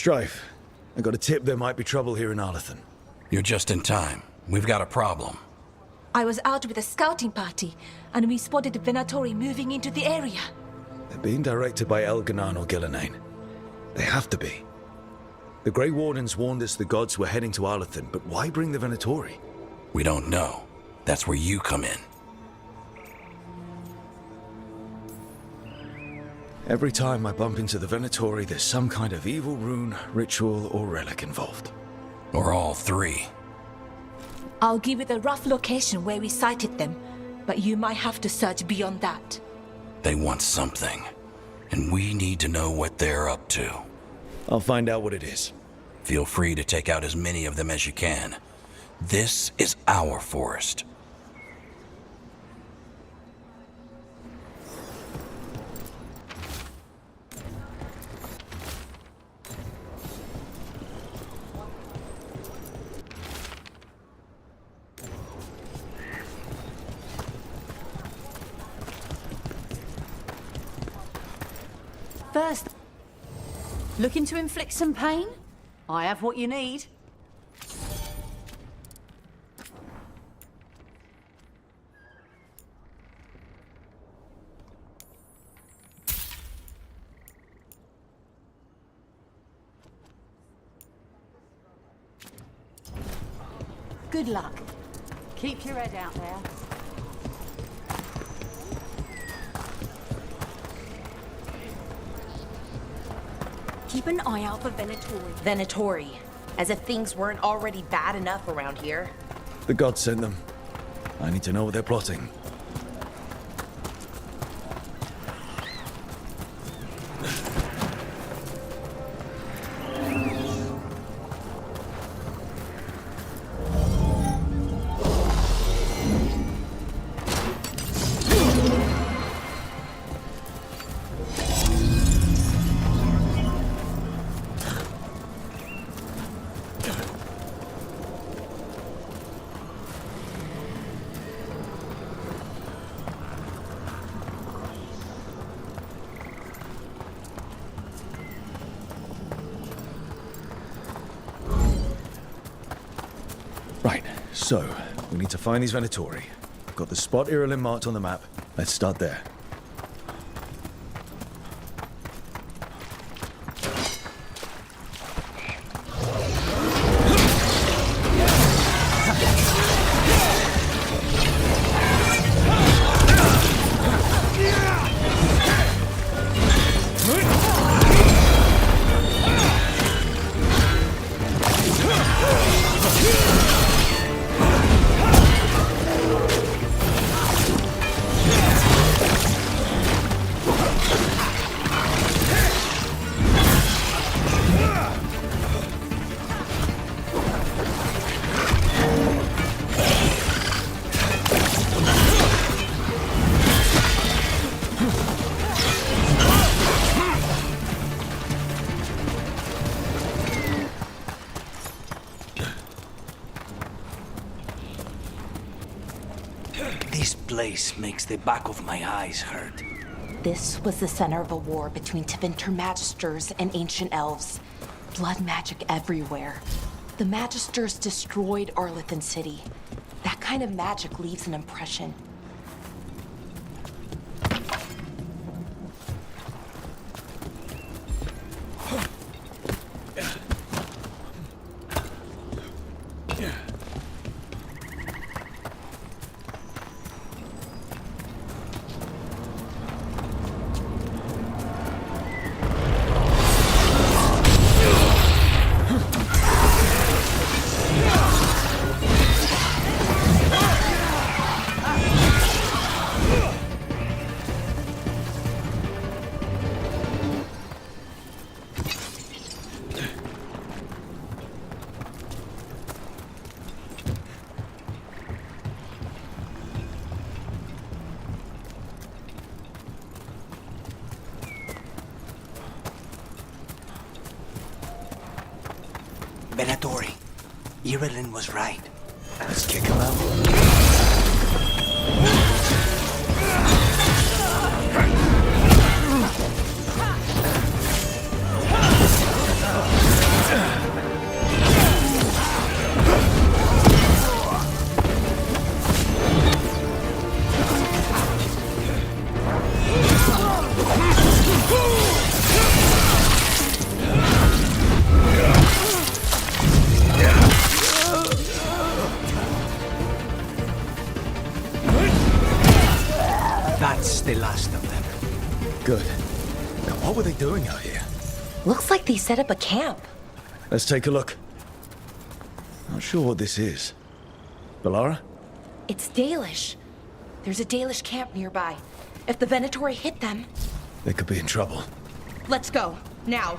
Strife, I got a tip there might be trouble here in Arlathan. You're just in time. We've got a problem. I was out with a scouting party, and we spotted the Venatori moving into the area. They're being directed by Elganan or Gillenane. They have to be. The Grey Wardens warned us the gods were heading to Arlathan, but why bring the Venatori? We don't know. That's where you come in. Every time I bump into the Venatori, there's some kind of evil rune, ritual, or relic involved. Or all three. I'll give you the rough location where we sighted them, but you might have to search beyond that. They want something, and we need to know what they're up to. I'll find out what it is. Feel free to take out as many of them as you can. This is our forest. First, looking to inflict some pain? I have what you need. Good luck. Keep your head out there. Keep an eye out for Venatori. As if things weren't already bad enough around here. The gods sent them. I need to know what they're plotting. Right, so, we need to find these Venatori. Got the spot Irulan marked on the map. Let's start there. This place makes the back of my eyes hurt. This was the center of a war between Tevinter Magisters and ancient elves. Blood magic everywhere. The Magisters destroyed Arlathan City. That kind of magic leaves an impression. Venatori. Irulan was right. Let's kick him out. That's the last of them. Good. Now, what were they doing out here? Looks like they set up a camp. Let's take a look. Not sure what this is. Balara? It's Dalish. There's a Dalish camp nearby. If the Venatori hit them... They could be in trouble. Let's go. Now.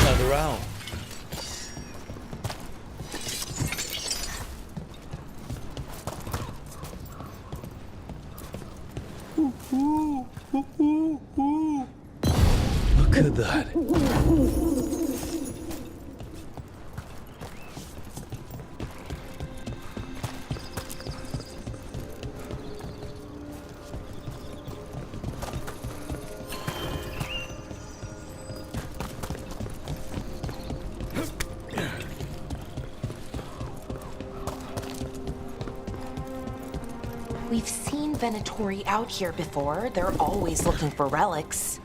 Another owl. Look at that. We've seen Venatori out here before. They're always looking for relics.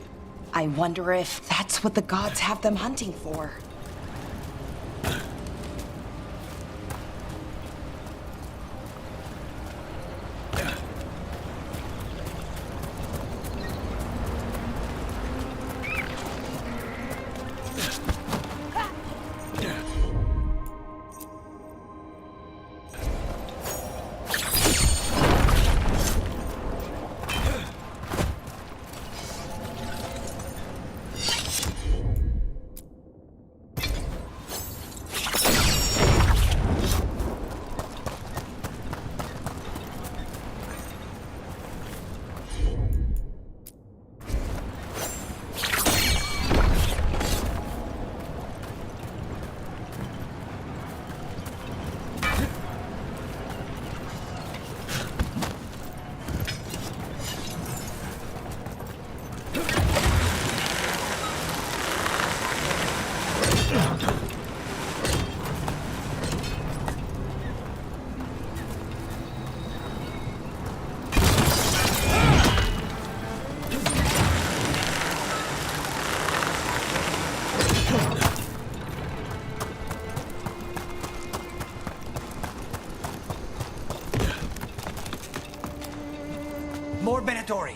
I wonder if that's what the gods have them hunting for. More Venatori.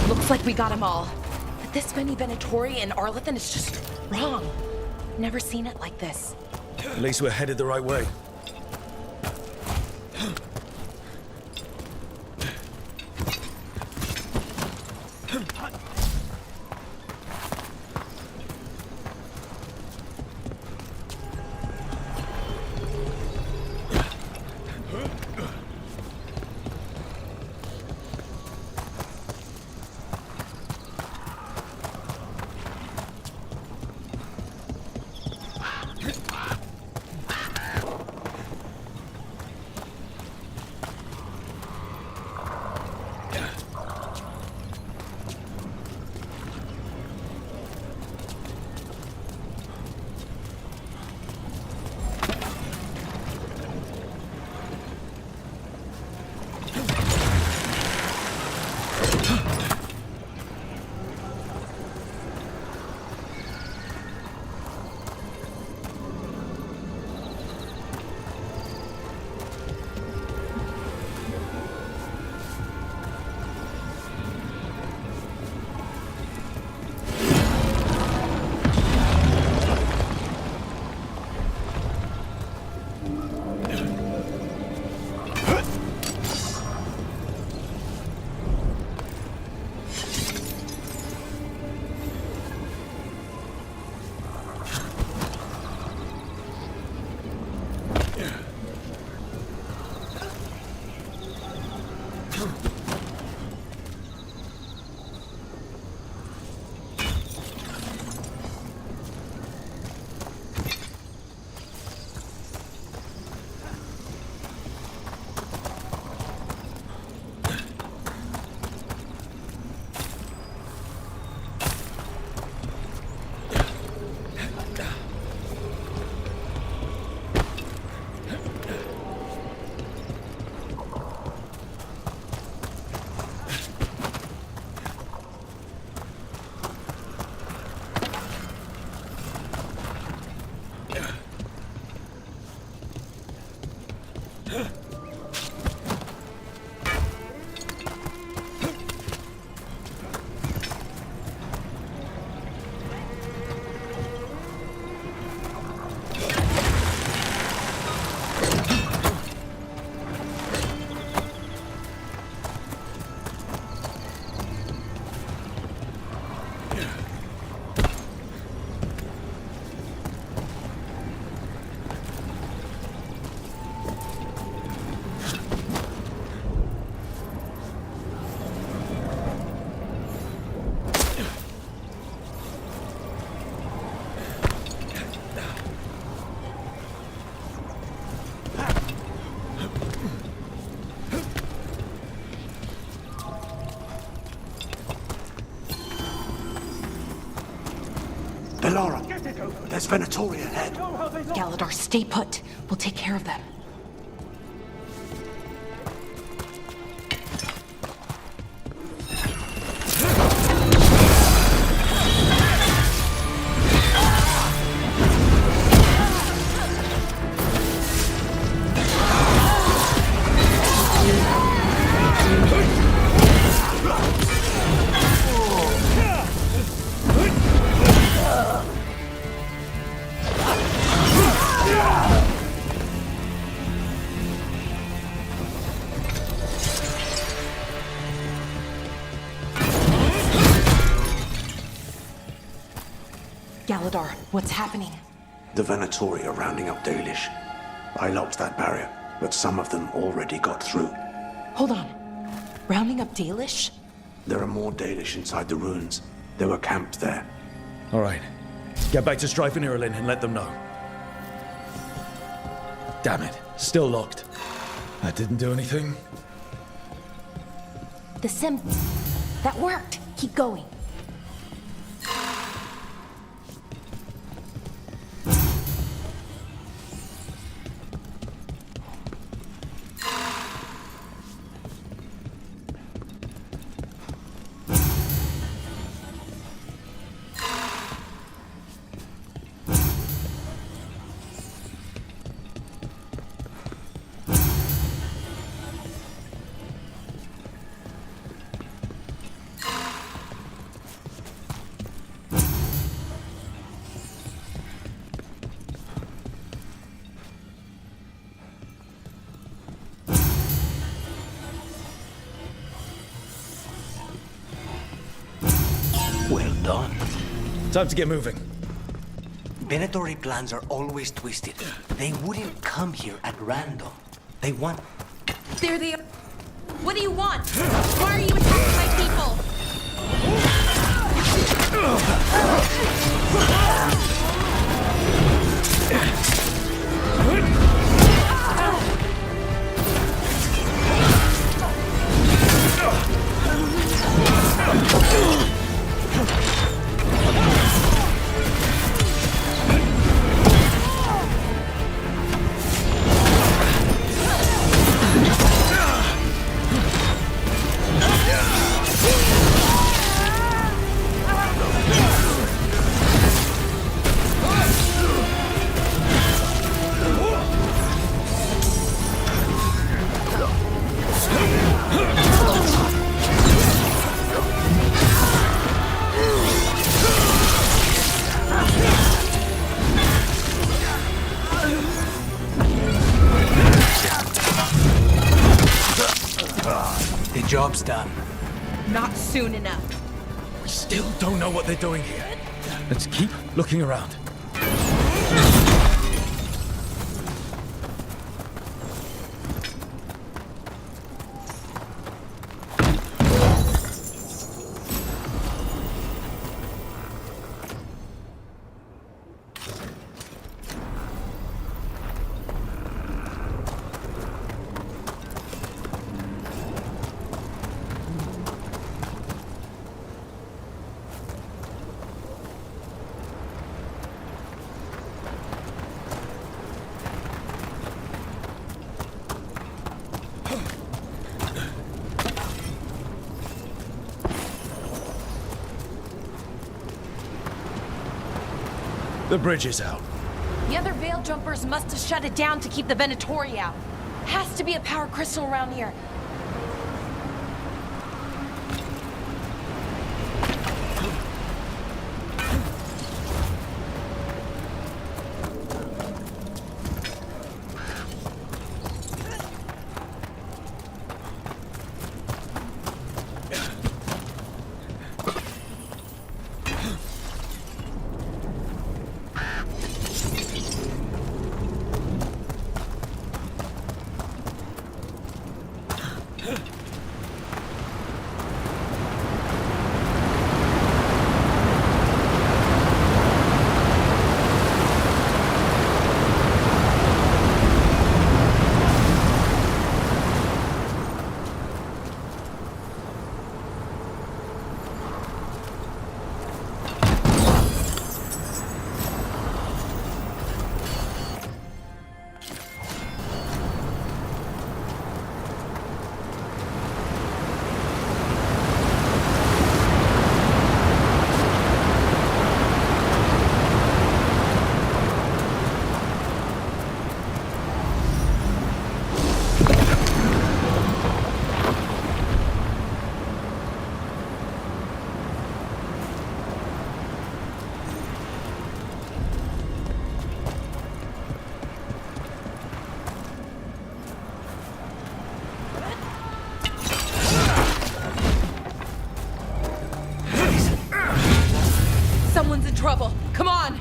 Looks like we got them all. But this many Venatori in Arlington is just wrong. Never seen it like this. At least we're headed the right way. Bellara, there's Venatori ahead. Galador, stay put. We'll take care of them. Galador, what's happening? The Venatori are rounding up Dalish. I locked that barrier, but some of them already got through. Hold on. Rounding up Dalish? There are more Dalish inside the ruins. They were camped there. All right. Get back to Strife and Irulan and let them know. Damn it. Still locked. That didn't do anything. The sim... That worked. Keep going. Well done. Time to get moving. Venatori plans are always twisted. They wouldn't come here at random. They want... There they are. What do you want? Why are you attacking my people? The job's done. Not soon enough. We still don't know what they're doing here. Let's keep looking around. The bridge is out. The other Veil Jumpers must have shut it down to keep the Venatori out. Has to be a power crystal around here. Someone's in trouble. Come on!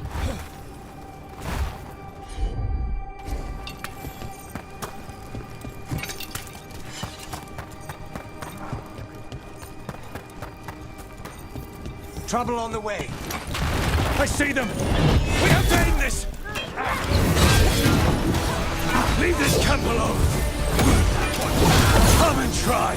Trouble on the way. I see them! We have to end this! Leave this camp alone! Come and try!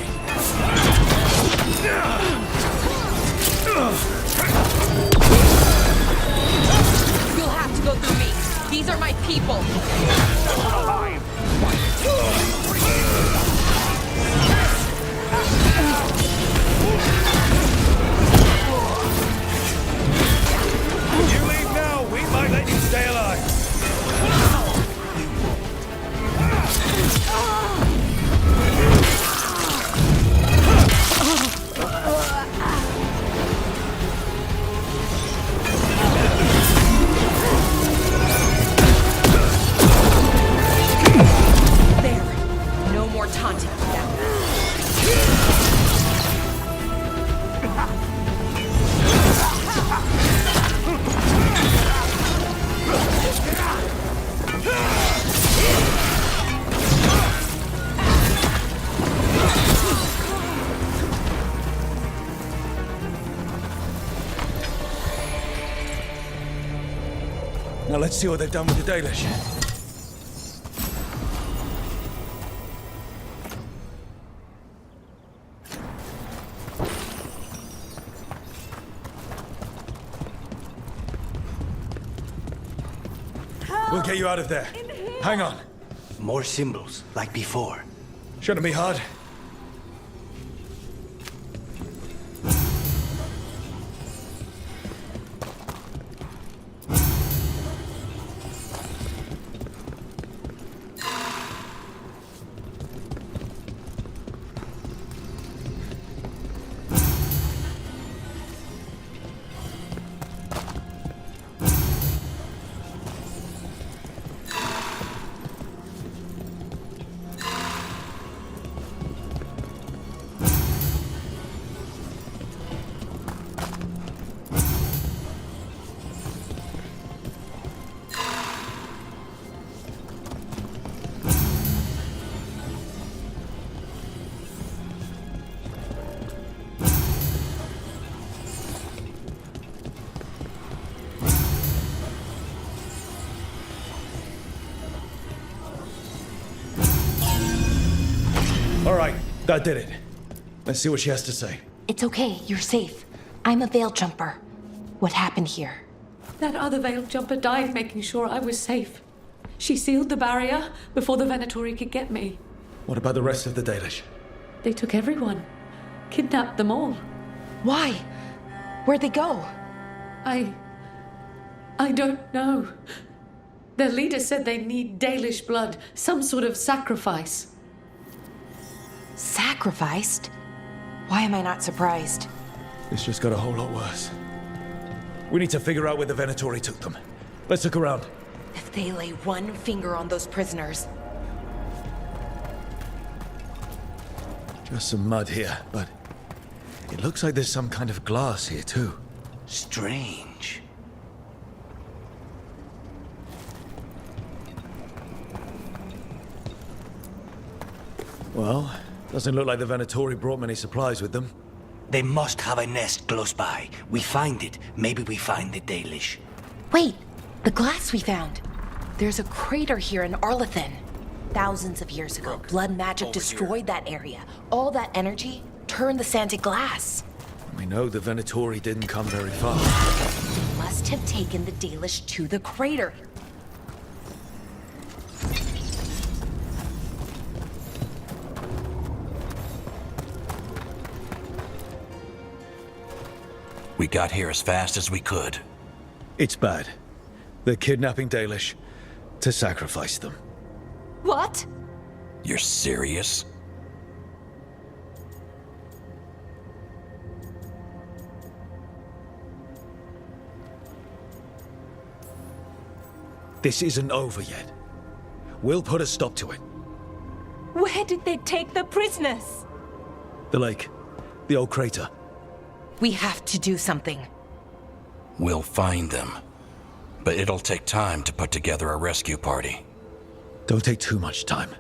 You'll have to go through me. These are my people. You leave now, we might let you stay alive. There. No more taunting now. Now let's see what they've done with the Dalish. We'll get you out of there. Hang on. More symbols, like before. Shouldn't be hard. All right, that did it. Let's see what she has to say. It's okay, you're safe. I'm a veil jumper. What happened here? That other veiled jumper died making sure I was safe. She sealed the barrier before the Venatori could get me. What about the rest of the Dalish? They took everyone. Kidnapped them all. Why? Where'd they go? I don't know. Their leader said they need Dalish blood, some sort of sacrifice. Sacrificed? Why am I not surprised? This just got a whole lot worse. We need to figure out where the Venatori took them. Let's look around. If they lay one finger on those prisoners. Just some mud here, but it looks like there's some kind of glass here too. Strange. Well, doesn't look like the Venatori brought many supplies with them. They must have a nest close by. We find it. Maybe we find the Dalish. Wait! The glass we found! There's a crater here in Arlethan. Thousands of years ago, blood magic destroyed that area. All that energy turned the sand to glass. We know the Venatori didn't come very far. Must have taken the Dalish to the crater. We got here as fast as we could. It's bad. They're kidnapping Dalish to sacrifice them. What? You're serious? This isn't over yet. We'll put a stop to it. Where did they take the prisoners? The lake. The old crater. We have to do something. We'll find them. But it'll take time to put together a rescue party. Don't take too much time.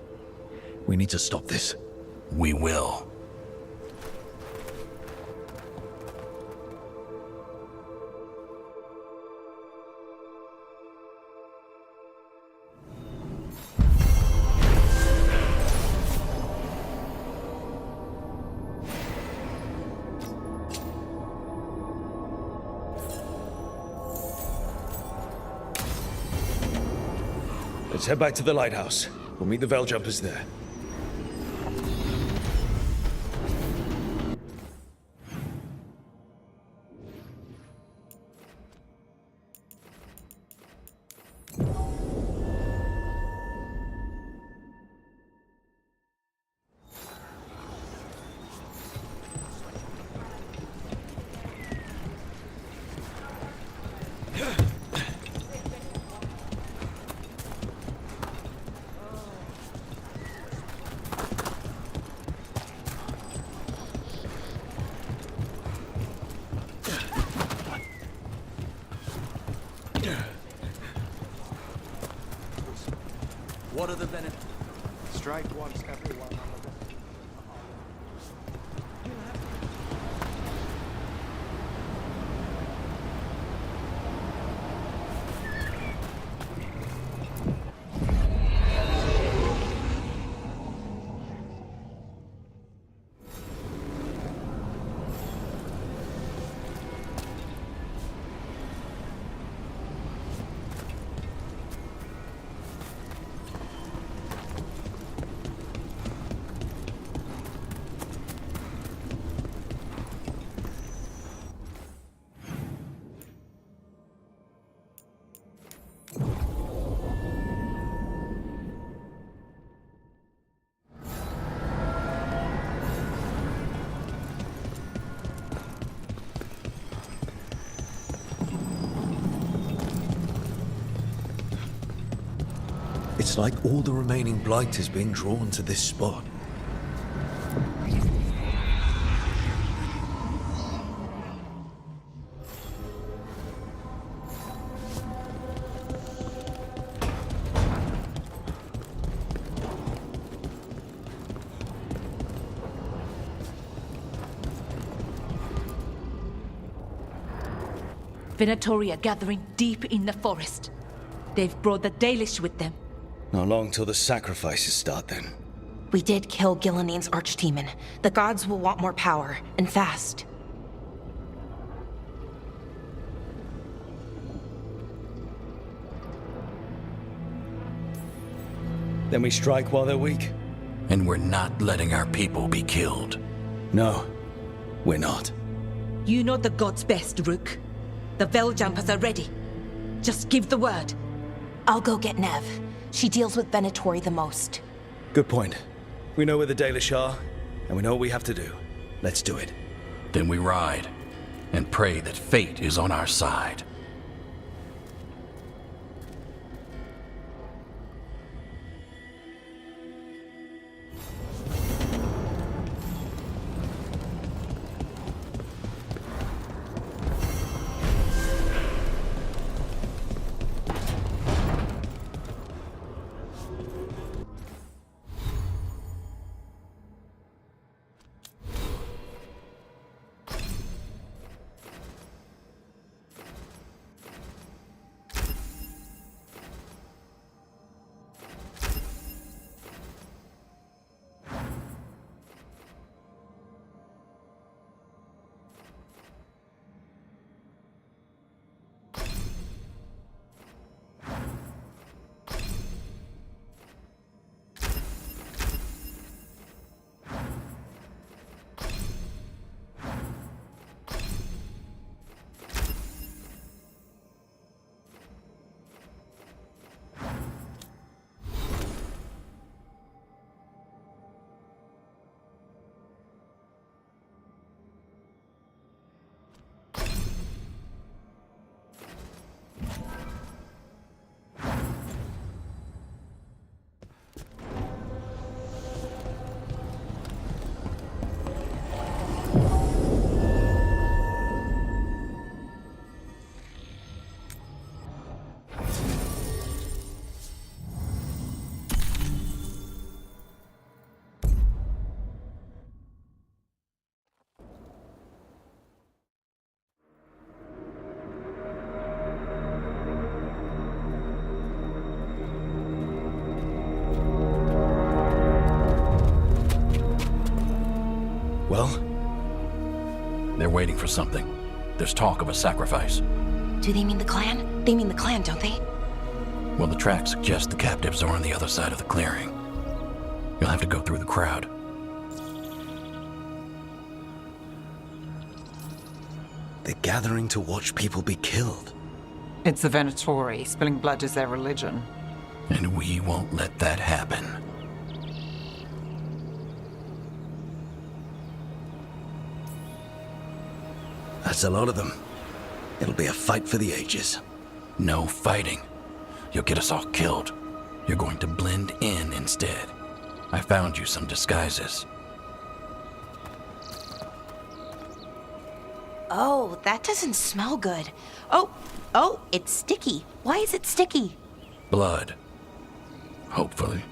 We need to stop this. We will. Let's head back to the lighthouse. We'll meet the Veiljumpers there. What are the benefits? Strike once, everyone. It's like all the remaining Blight is being drawn to this spot. Venatori are gathering deep in the forest. They've brought the Dalish with them. Not long till the sacrifices start then. We did kill Gillening's archdemon. The gods will want more power, and fast. Then we strike while they're weak? And we're not letting our people be killed. No, we're not. You know the gods best, Rook. The Veiljumpers are ready. Just give the word. I'll go get Nev. She deals with Venatori the most. Good point. We know where the Dalish are, and we know what we have to do. Let's do it. Then we ride, and pray that fate is on our side. They're waiting for something. There's talk of a sacrifice. Do they mean the clan? They mean the clan, don't they? Well, the tracks suggest the captives are on the other side of the clearing. You'll have to go through the crowd. They're gathering to watch people be killed. It's the Venatori. Spilling blood is their religion. And we won't let that happen. That's a lot of them. It'll be a fight for the ages. No fighting. You'll get us all killed. You're going to blend in instead. I found you some disguises. Oh, that doesn't smell good. Oh, it's sticky. Why is it sticky? Blood. Hopefully.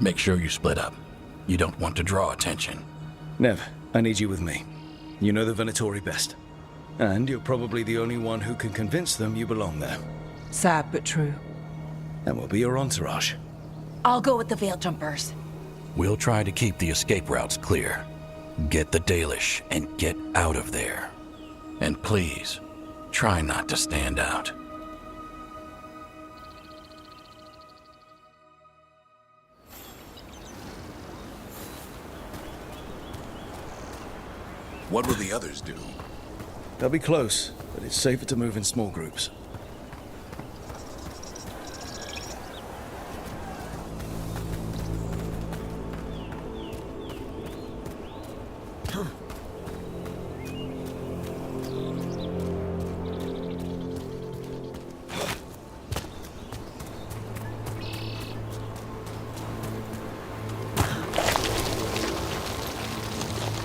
Make sure you split up. You don't want to draw attention. Nev, I need you with me. You know the Venatori best. And you're probably the only one who can convince them you belong there. Sad but true. And we'll be your entourage. I'll go with the Veil Jumpers. We'll try to keep the escape routes clear. Get the Dalish and get out of there. And please, try not to stand out. What will the others do? They'll be close, but it's safer to move in small groups.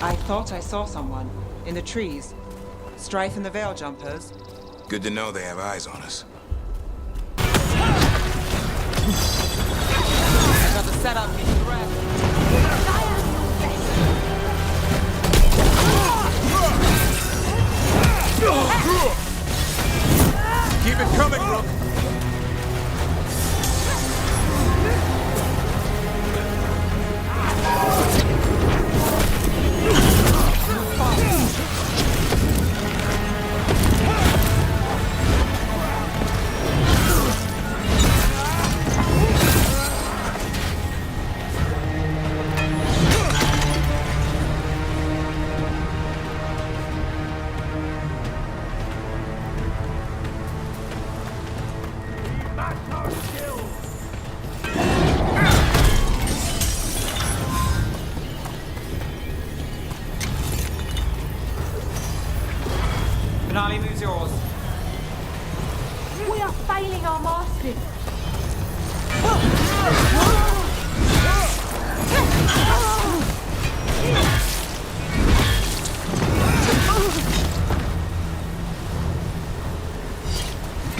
I thought I saw someone. In the trees. Strife and the Veil Jumpers. Good to know they have eyes on us. Another setup needs rest. Keep it coming, Rook! Finale moves yours. We are failing our masters.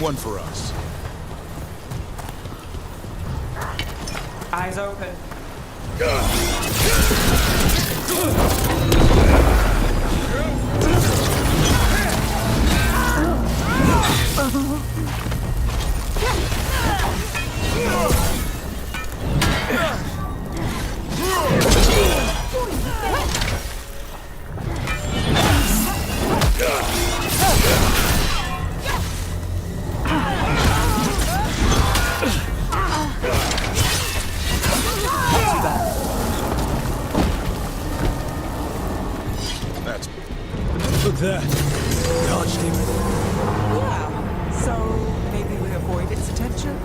One for us. Eyes open. Look there. Dodged him. Yeah. So maybe we avoid its attention?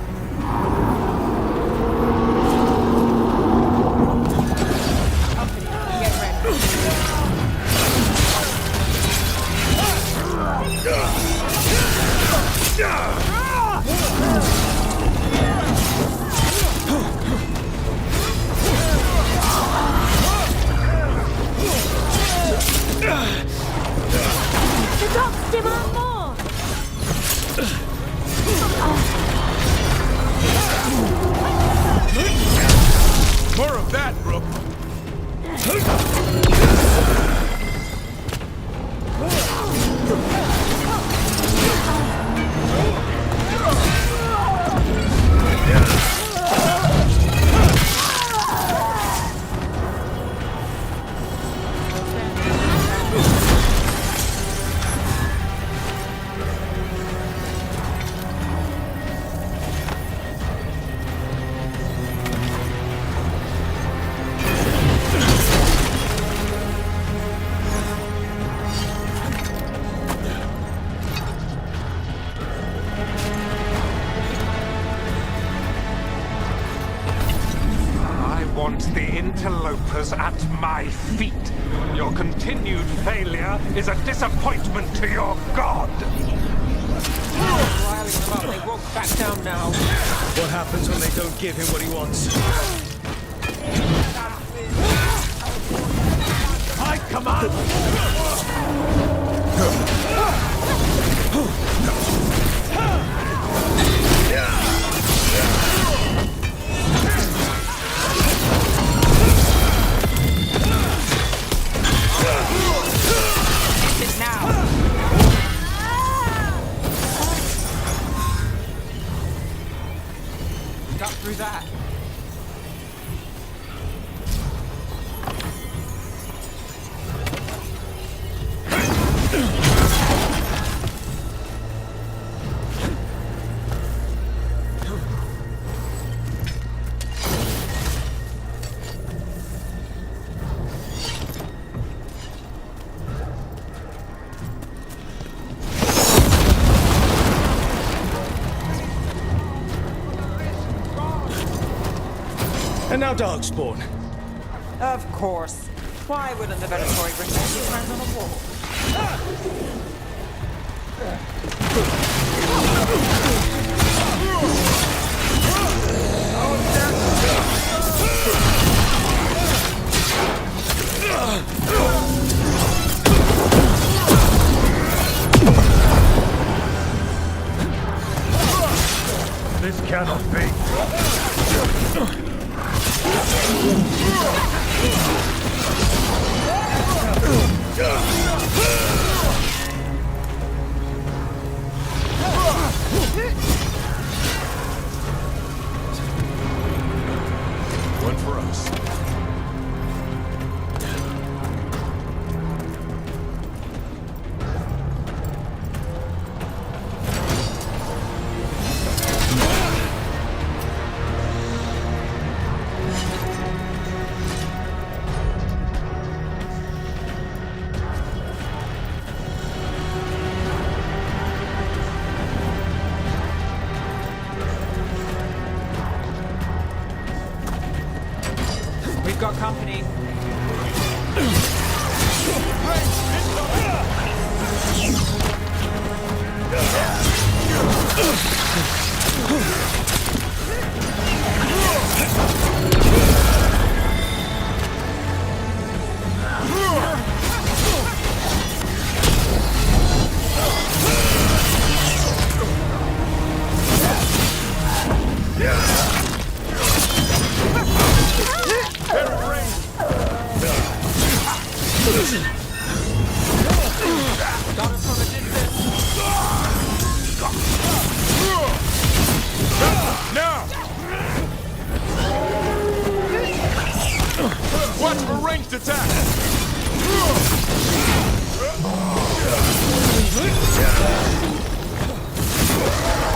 Company, get ready. The dogs demand more! More of that, Rook! disappointment to your god! Riling them up, they won't back down now. What happens when they don't give him what he wants? I command! This is now. Got through that. And now Darkspawn. Of course. Why wouldn't the Veilguard bring their new friends on the wall? This cannot be. One for us. We've got company. Got us from a distance. Now! Watch for ranged attack!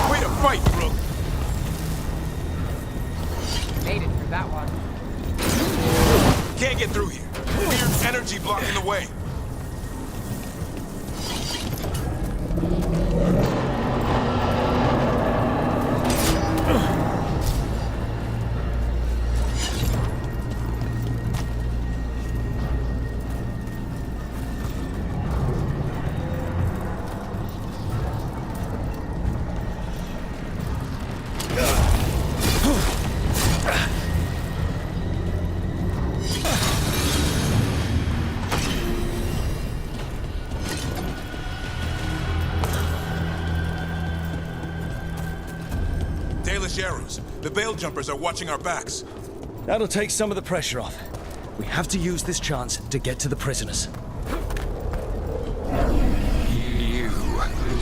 Way to fight, Rook! Made it through that one. Can't get through here. Weird energy blocking the way. Arrows. The Veil Jumpers are watching our backs. That'll take some of the pressure off. We have to use this chance to get to the prisoners. You,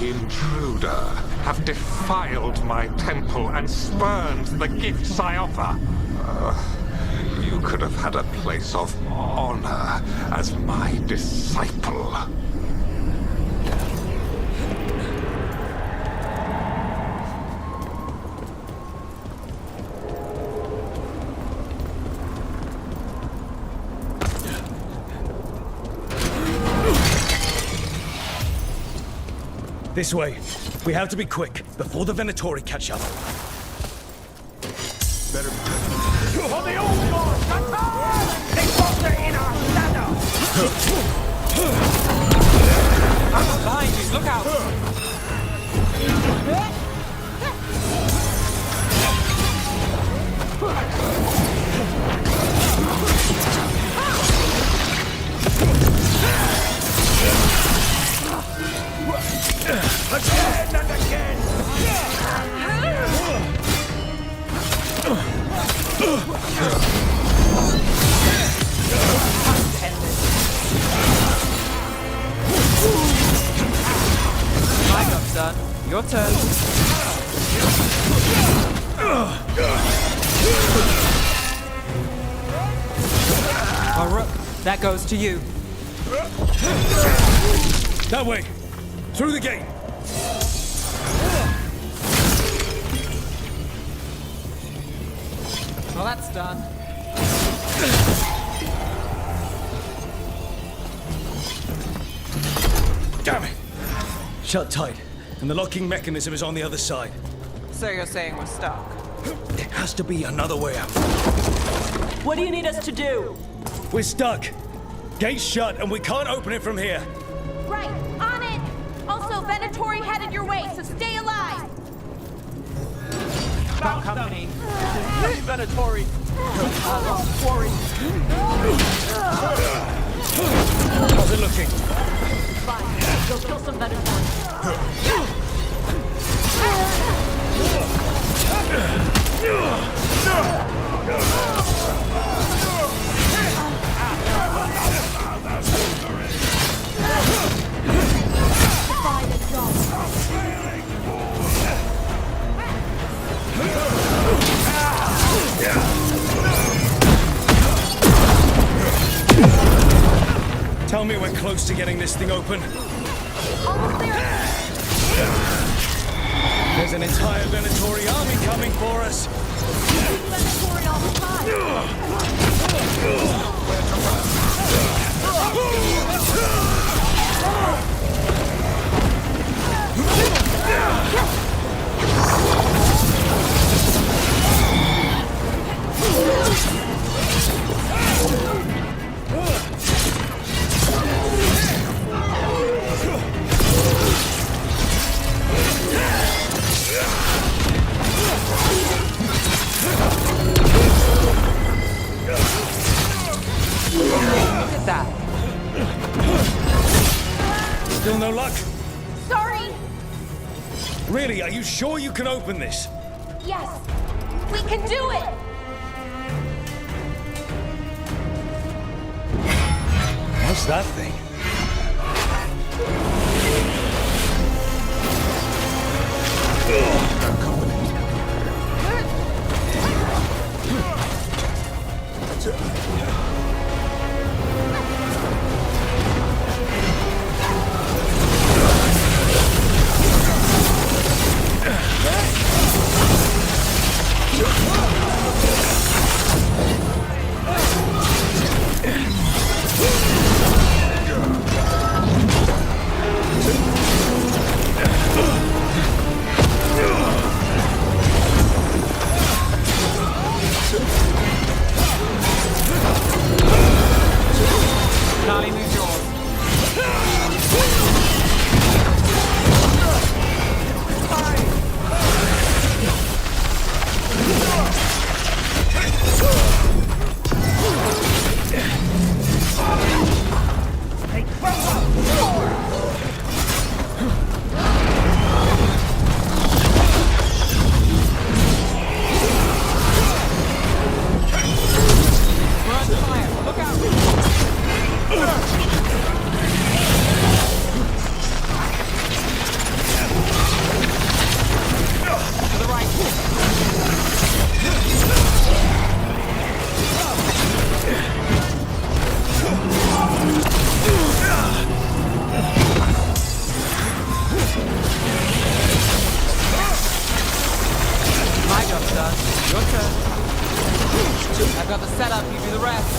intruder, have defiled my temple and spurned the gifts I offer. You could have had a place of honor as my disciple. This way. We have to be quick, before the Venatori catch up. Better For the old gods! Attack! They falter in our shadow! Your turn. Rook, that goes to you. That way! Through the gate! Well, that's done. Damn it! Shut tight, and the locking mechanism is on the other side. So you're saying we're stuck? There has to be another way out. What do you need us to do? We're stuck. Gate's shut, and we can't open it from here. Right, on it! Also, Venatori headed your way, so stay alive! Found company. Venatori! Quarry! How's it looking? Fine. Go kill some Venatori. Tell me we're close to getting this thing open. Almost there! There's an entire Venatori army coming for us. Venatori all the time! Look at that. Still no luck? Sorry! Really, are you sure you can open this? Yes! We can do it! What's that thing? Nolly needs yours. We're under fire. Look out! To the right. My job's done. Your turn. I've got the setup, you do the rest.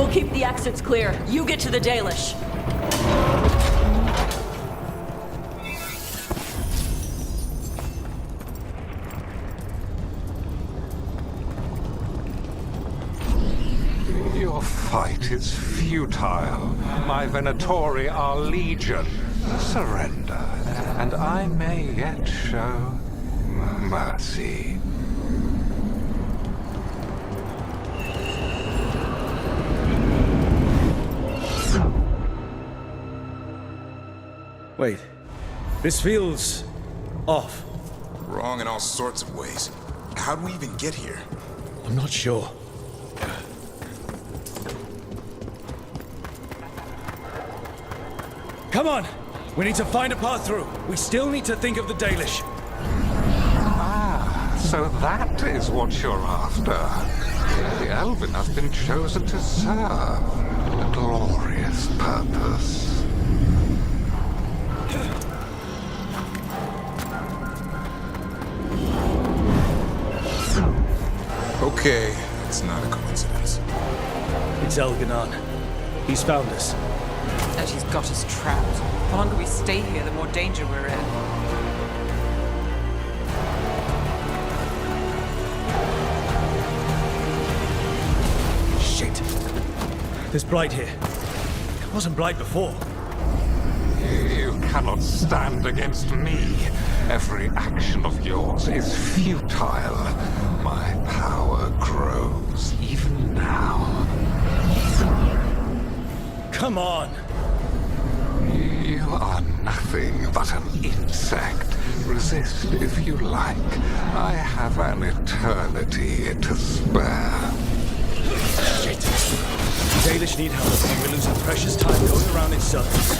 We'll keep the exits clear. You get to the Dalish. Your fight is futile. My Venatori are legion. Surrender, and I may yet show mercy. Wait. This feels off. Wrong in all sorts of ways. How'd we even get here? I'm not sure. Come on! We need to find a path through. We still need to think of the Dalish. Ah, so that is what you're after. The Elven has been chosen to serve a glorious purpose. Okay, it's not a coincidence. It's Elganon. He's found us. And she's got us trapped. The longer we stay here, the more danger we're in. Shit. There's Blight here. It wasn't Blight before. You cannot stand against me. Every action of yours is futile. My power grows even now. Come on! You are nothing but an insect. Resist if you like. I have an eternity to spare. Shit. The Dalish need help, and we're losing precious time going around in circles.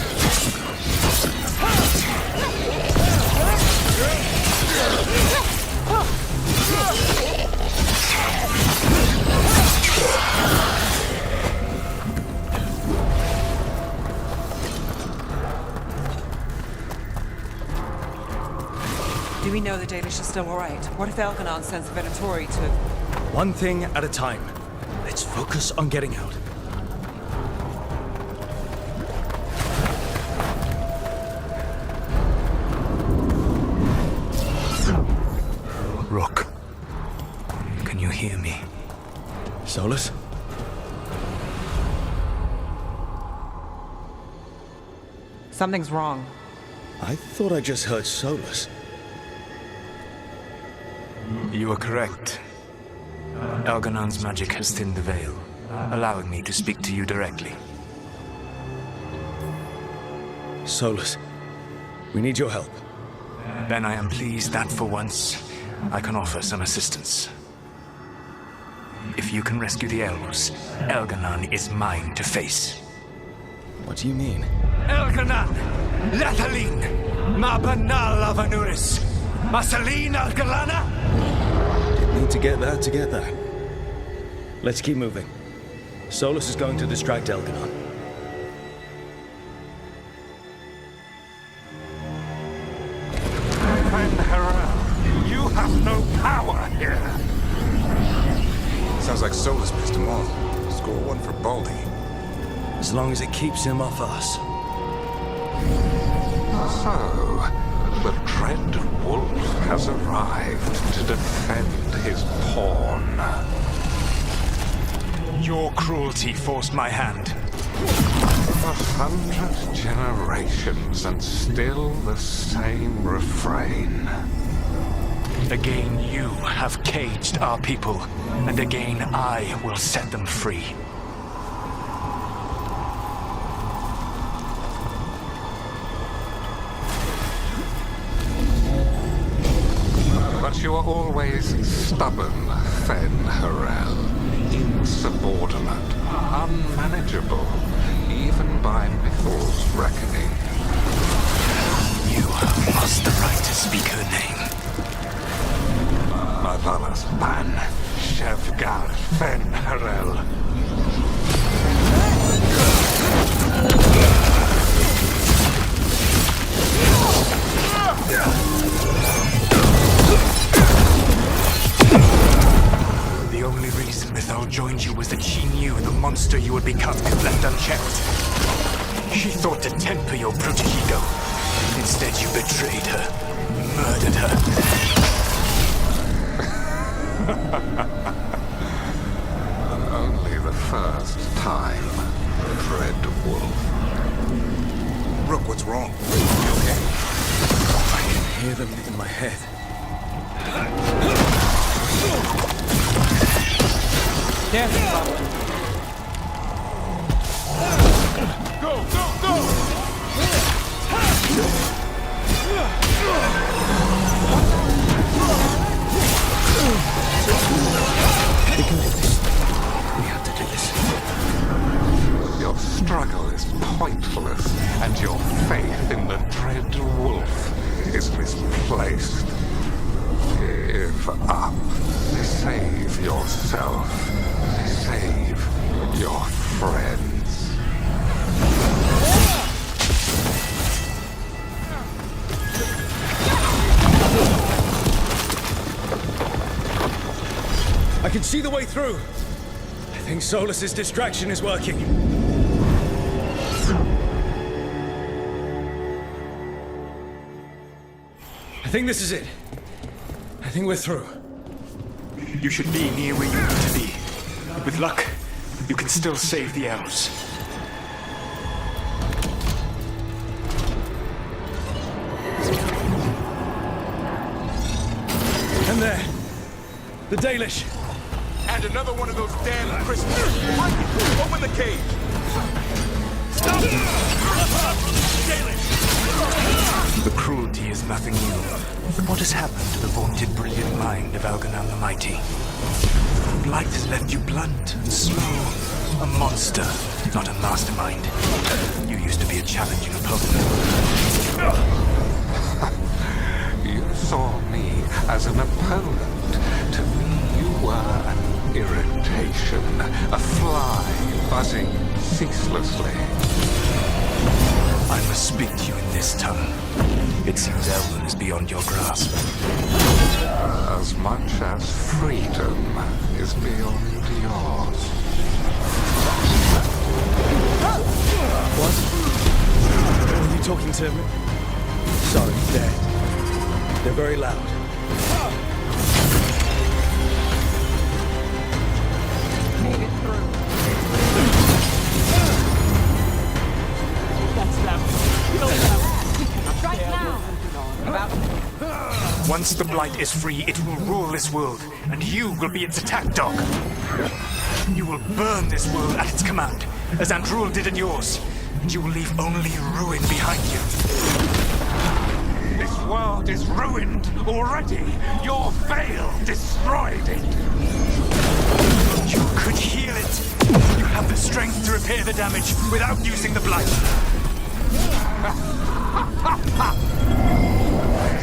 Do we know the Dalish are still alright? What if Elganon sends Venatori to... One thing at a time. Let's focus on getting out. Rook, can you hear me? Solus? Something's wrong. I thought I just heard Solus. You are correct. Elganon's magic has thinned the veil, allowing me to speak to you directly. Solus, we need your help. Then I am pleased that for once, I can offer some assistance. If you can rescue the elves, Elganon is mine to face. What do you mean? Elganon! Lathalin! Ma banal avanuris! Masalin Algalana! Didn't need to get that. Let's keep moving. Solus is going to distract Elganon. You have no power here. Sounds like Solus pissed him off. Score one for Baldy. As long as it keeps him off us. So, the dread wolf has arrived to defend his pawn. Your cruelty forced my hand. 100 generations and still the same refrain. Again you have caged our people, and again I will set them free. But you are always stubborn, Fen Harel. Insubordinate, unmanageable, even by Mythal's reckoning. You have lost the right to speak her name. Mavalas Ban, Shevgar Fen Harel. The only reason Mythal joined you was that she knew the monster you would become if left unchecked. She thought to temper your brutish ego. Instead, you betrayed her, murdered her. Only the first time, Dread Wolf. Rook, what's wrong? You okay? I can hear them in my head. Dancing problem. Go, go, go! We can do this. We have to do this. Your struggle is pointless, and your faith in the Dread Wolf is misplaced. Give up. Save yourself. Save your friends. I can see the way through. I think Solus's distraction is working. I think this is it. I think we're through. You should be near where you need to be. With luck, you can still save the elves. And there. The Dalish. And another one of those damn Christmas. Open the cage! Stop! The cruelty is nothing new. What has happened to the vaunted brilliant mind of Elganon the Mighty? Blight has left you blunt and slow. A monster, not a mastermind. You used to be a challenging opponent. You saw me as an opponent. To me, you were an irritation, a fly buzzing ceaselessly. I must speak to you in this tongue. It seems Elwyn is beyond your grasp. As much as freedom is beyond yours. What? Were you talking to me? Sorry, they're very loud. Made it through. That's them. Kill them. Right now! About Once the Blight is free, it will rule this world, and you will be its attack dog. You will burn this world at its command, as Andrul did at yours, and you will leave only ruin behind you. This world is ruined already. Your veil destroyed it. You could heal it. You have the strength to repair the damage without using the Blight.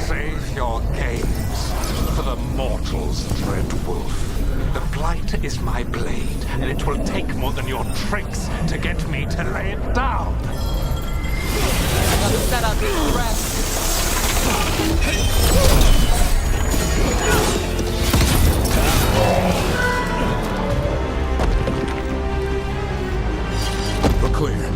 Save your games for the mortals, Dread Wolf. The Blight is my blade, and it will take more than your tricks to get me to lay it down. another setup is rest. We're clear.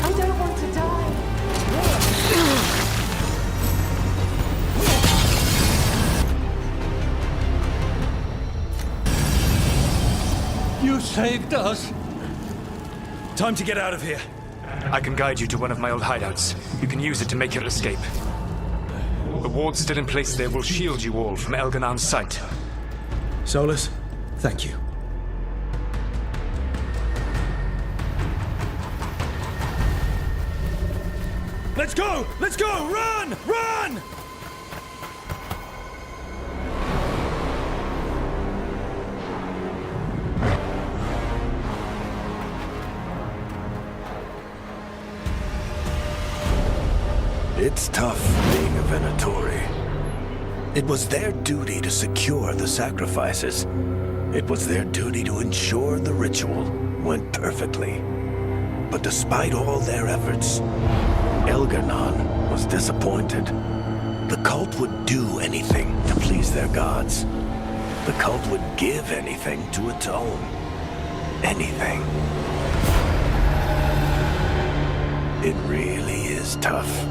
I don't want to die. You saved us. Time to get out of here. I can guide you to one of my old hideouts. You can use it to make your escape. The wards still in place there will shield you all from Elganon's sight. Solus, thank you. Let's go! Let's go! Run! Run! It's tough being a Venatori. It was their duty to secure the sacrifices. It was their duty to ensure the ritual went perfectly. But despite all their efforts, Elganon was disappointed. The cult would do anything to please their gods. The cult would give anything to atone. Anything. It really is tough,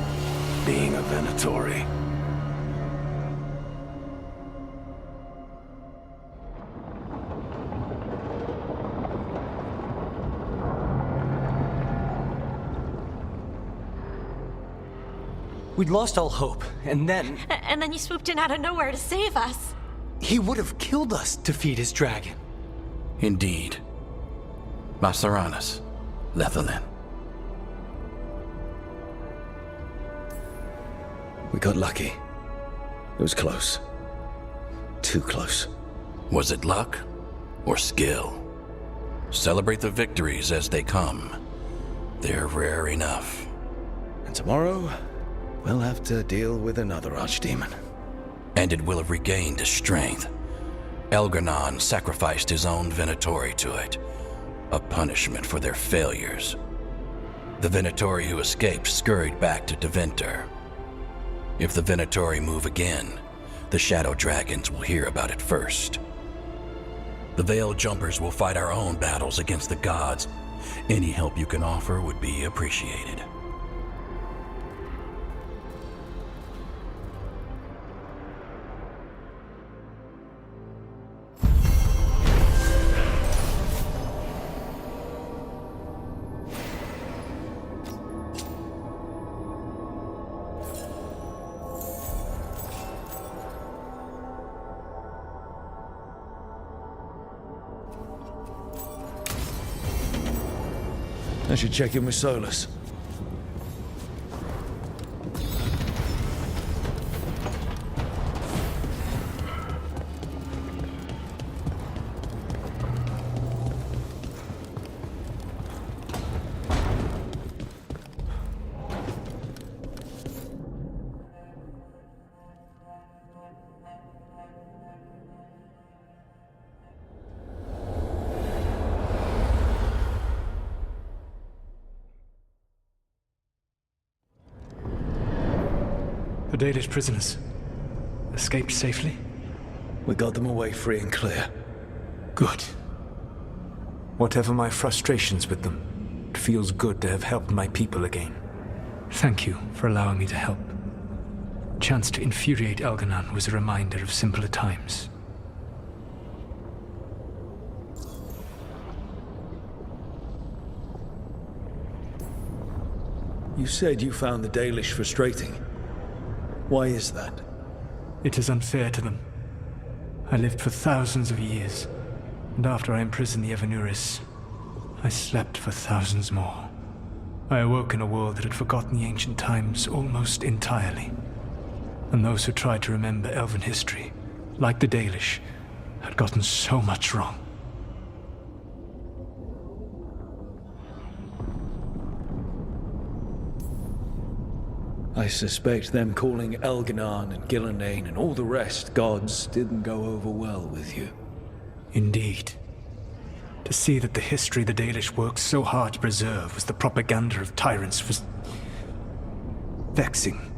being a Venatori. We'd lost all hope, and then... And then you swooped in out of nowhere to save us. He would have killed us to feed his dragon. Indeed. Masaranas, Lethalin. We got lucky. It was close. Too close. Was it luck or skill? Celebrate the victories as they come. They're rare enough. And tomorrow, we'll have to deal with another archdemon. And it will have regained its strength. Elgar'nan sacrificed his own Venatori to it, a punishment for their failures. The Venatori who escaped scurried back to Deventer. If the Venatori move again, the Shadow Dragons will hear about it first. The Veil Jumpers will fight our own battles against the gods. Any help you can offer would be appreciated. I should check in with Solus. The Dalish prisoners escaped safely? We got them away free and clear. Good. Whatever my frustrations with them, it feels good to have helped my people again. Thank you for allowing me to help. A chance to infuriate Elgar'nan was a reminder of simpler times. You said you found the Dalish frustrating. Why is that? It is unfair to them. I lived for thousands of years, and after I imprisoned the Evanuris, I slept for thousands more. I awoke in a world that had forgotten the ancient times almost entirely. And those who tried to remember Elven history, like the Dalish, had gotten so much wrong. I suspect them calling Elgar'nan and Gillenane and all the rest gods didn't go over well with you. Indeed. To see that the history the Dalish worked so hard to preserve was the propaganda of tyrants was vexing.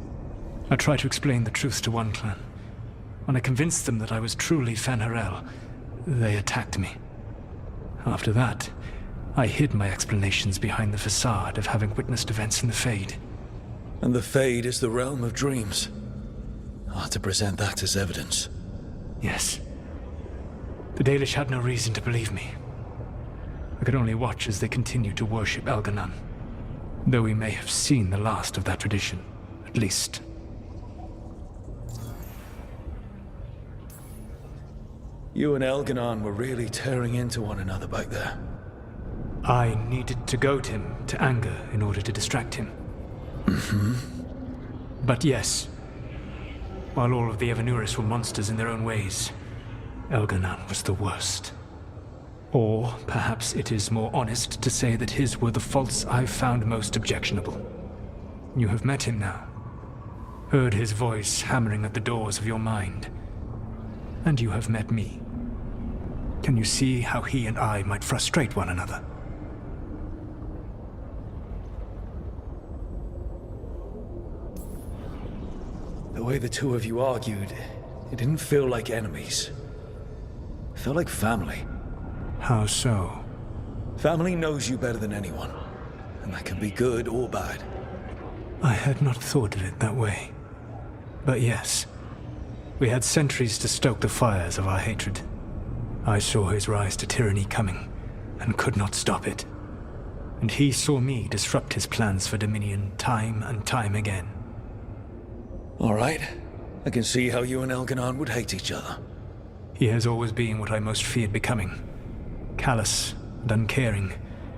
I tried to explain the truth to one clan. When I convinced them that I was truly Fen'Harel, they attacked me. After that, I hid my explanations behind the facade of having witnessed events in the Fade. And the Fade is the realm of dreams. Hard to present that as evidence. Yes. The Dalish had no reason to believe me. I could only watch as they continued to worship Elgar'nan, though we may have seen the last of that tradition, at least. You and Elgar'nan were really tearing into one another back there. I needed to goad him to anger in order to distract him. But yes, while all of the Evanuris were monsters in their own ways, Elgar'nan was the worst. Or perhaps it is more honest to say that his were the faults I've found most objectionable. You have met him now, heard his voice hammering at the doors of your mind, and you have met me. Can you see how he and I might frustrate one another? The way the two of you argued, it didn't feel like enemies. It felt like family. How so? Family knows you better than anyone, and that can be good or bad. I had not thought of it that way. But yes, we had centuries to stoke the fires of our hatred. I saw his rise to tyranny coming, and could not stop it. And he saw me disrupt his plans for dominion time and time again. All right. I can see how you and Elganon would hate each other. He has always been what I most feared becoming. Callous and uncaring,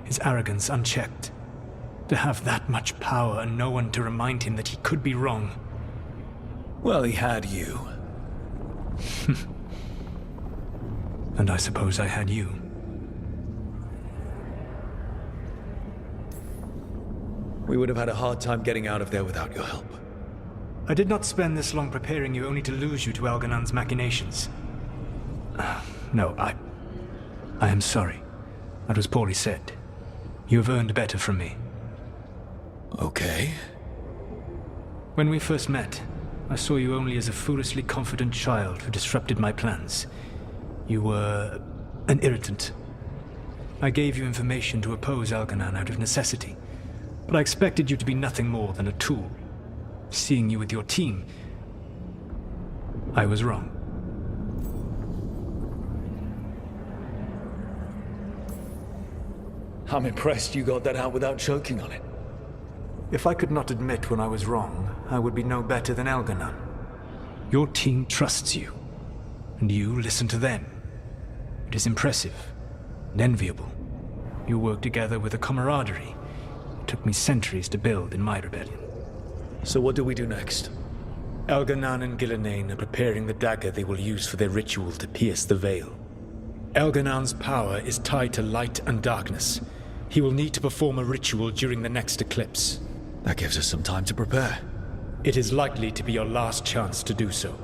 his arrogance unchecked. To have that much power and no one to remind him that he could be wrong. Well, he had you. And I suppose I had you. We would have had a hard time getting out of there without your help. I did not spend this long preparing you only to lose you to Elganon's machinations. No, I am sorry. That was poorly said. You have earned better from me. Okay. When we first met, I saw you only as a foolishly confident child who disrupted my plans. You were an irritant. I gave you information to oppose Elganon out of necessity, but I expected you to be nothing more than a tool. Seeing you with your team, I was wrong. I'm impressed you got that out without choking on it. If I could not admit when I was wrong, I would be no better than Elganon. Your team trusts you, and you listen to them. It is impressive and enviable. You work together with a camaraderie it took me centuries to build in my rebellion. So what do we do next? Elganon and Gillenane are preparing the dagger they will use for their ritual to pierce the veil. Elganon's power is tied to light and darkness. He will need to perform a ritual during the next eclipse. That gives us some time to prepare. It is likely to be your last chance to do so.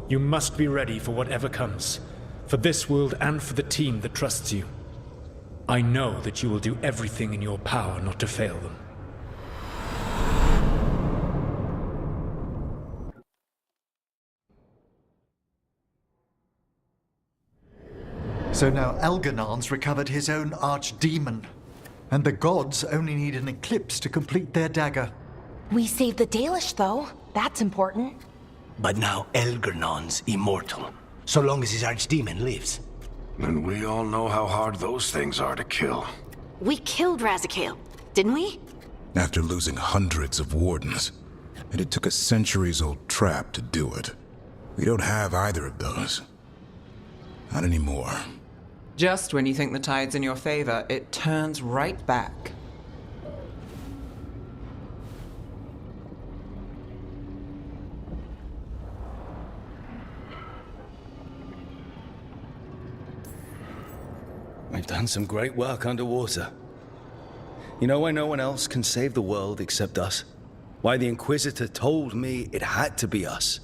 You must be ready for whatever comes, for this world and for the team that trusts you. I know that you will do everything in your power not to fail them. So now Elganon's recovered his own archdemon, and the gods only need an eclipse to complete their dagger. We saved the Dalish, though. That's important. But now Elganon's immortal, so long as his archdemon lives. And we all know how hard those things are to kill. We killed Razikale, didn't we? After losing hundreds of wardens. And it took a centuries-old trap to do it. We don't have either of those. Not anymore. Just when you think the tide's in your favor, it turns right back. We've done some great work underwater. You know why no one else can save the world except us? Why the Inquisitor told me it had to be us?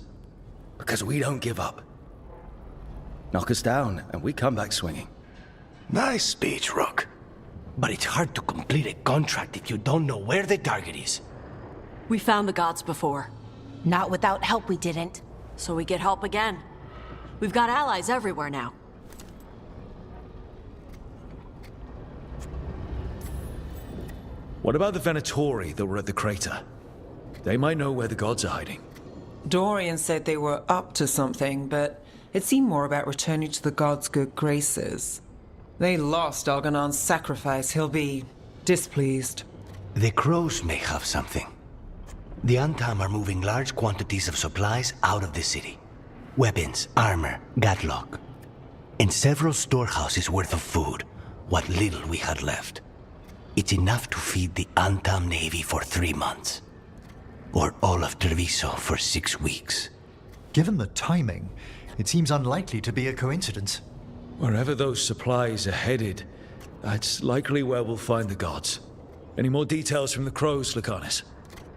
Because we don't give up. Knock us down, and we come back swinging. Nice speech, Rook. But it's hard to complete a contract if you don't know where the target is. We found the gods before. Not without help, we didn't. So we get help again. We've got allies everywhere now. What about the Venatori that were at the crater? They might know where the gods are hiding. Dorian said they were up to something, but it seemed more about returning to the gods' good graces. They lost Elganon's sacrifice. He'll be displeased. The crows may have something. The Antam are moving large quantities of supplies out of the city. Weapons, armor, gatlock. And several storehouses worth of food, what little we had left. It's enough to feed the Antam Navy for 3 months. Or all of Treviso for 6 weeks. Given the timing, it seems unlikely to be a coincidence. Wherever those supplies are headed, that's likely where we'll find the gods. Any more details from the crows, Lucanus?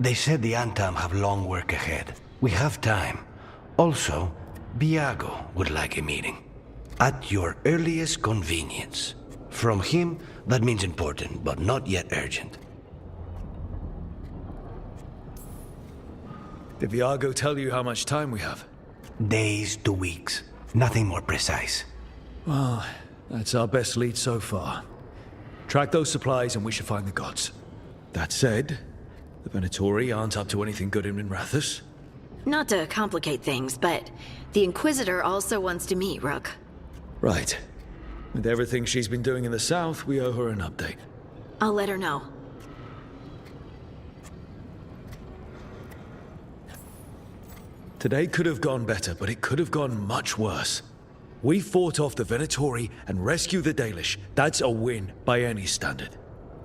They said the Antam have long work ahead. We have time. Also, Biago would like a meeting. At your earliest convenience. From him, that means important, but not yet urgent. Did Viago tell you how much time we have? Days to weeks. Nothing more precise. Well, that's our best lead so far. Track those supplies and we should find the gods. That said, the Venatori aren't up to anything good in Minrathous. Not to complicate things, but the Inquisitor also wants to meet Rook. Right. With everything she's been doing in the south, we owe her an update. I'll let her know. Today could have gone better, but it could have gone much worse. We fought off the Venatori and rescued the Dalish. That's a win by any standard.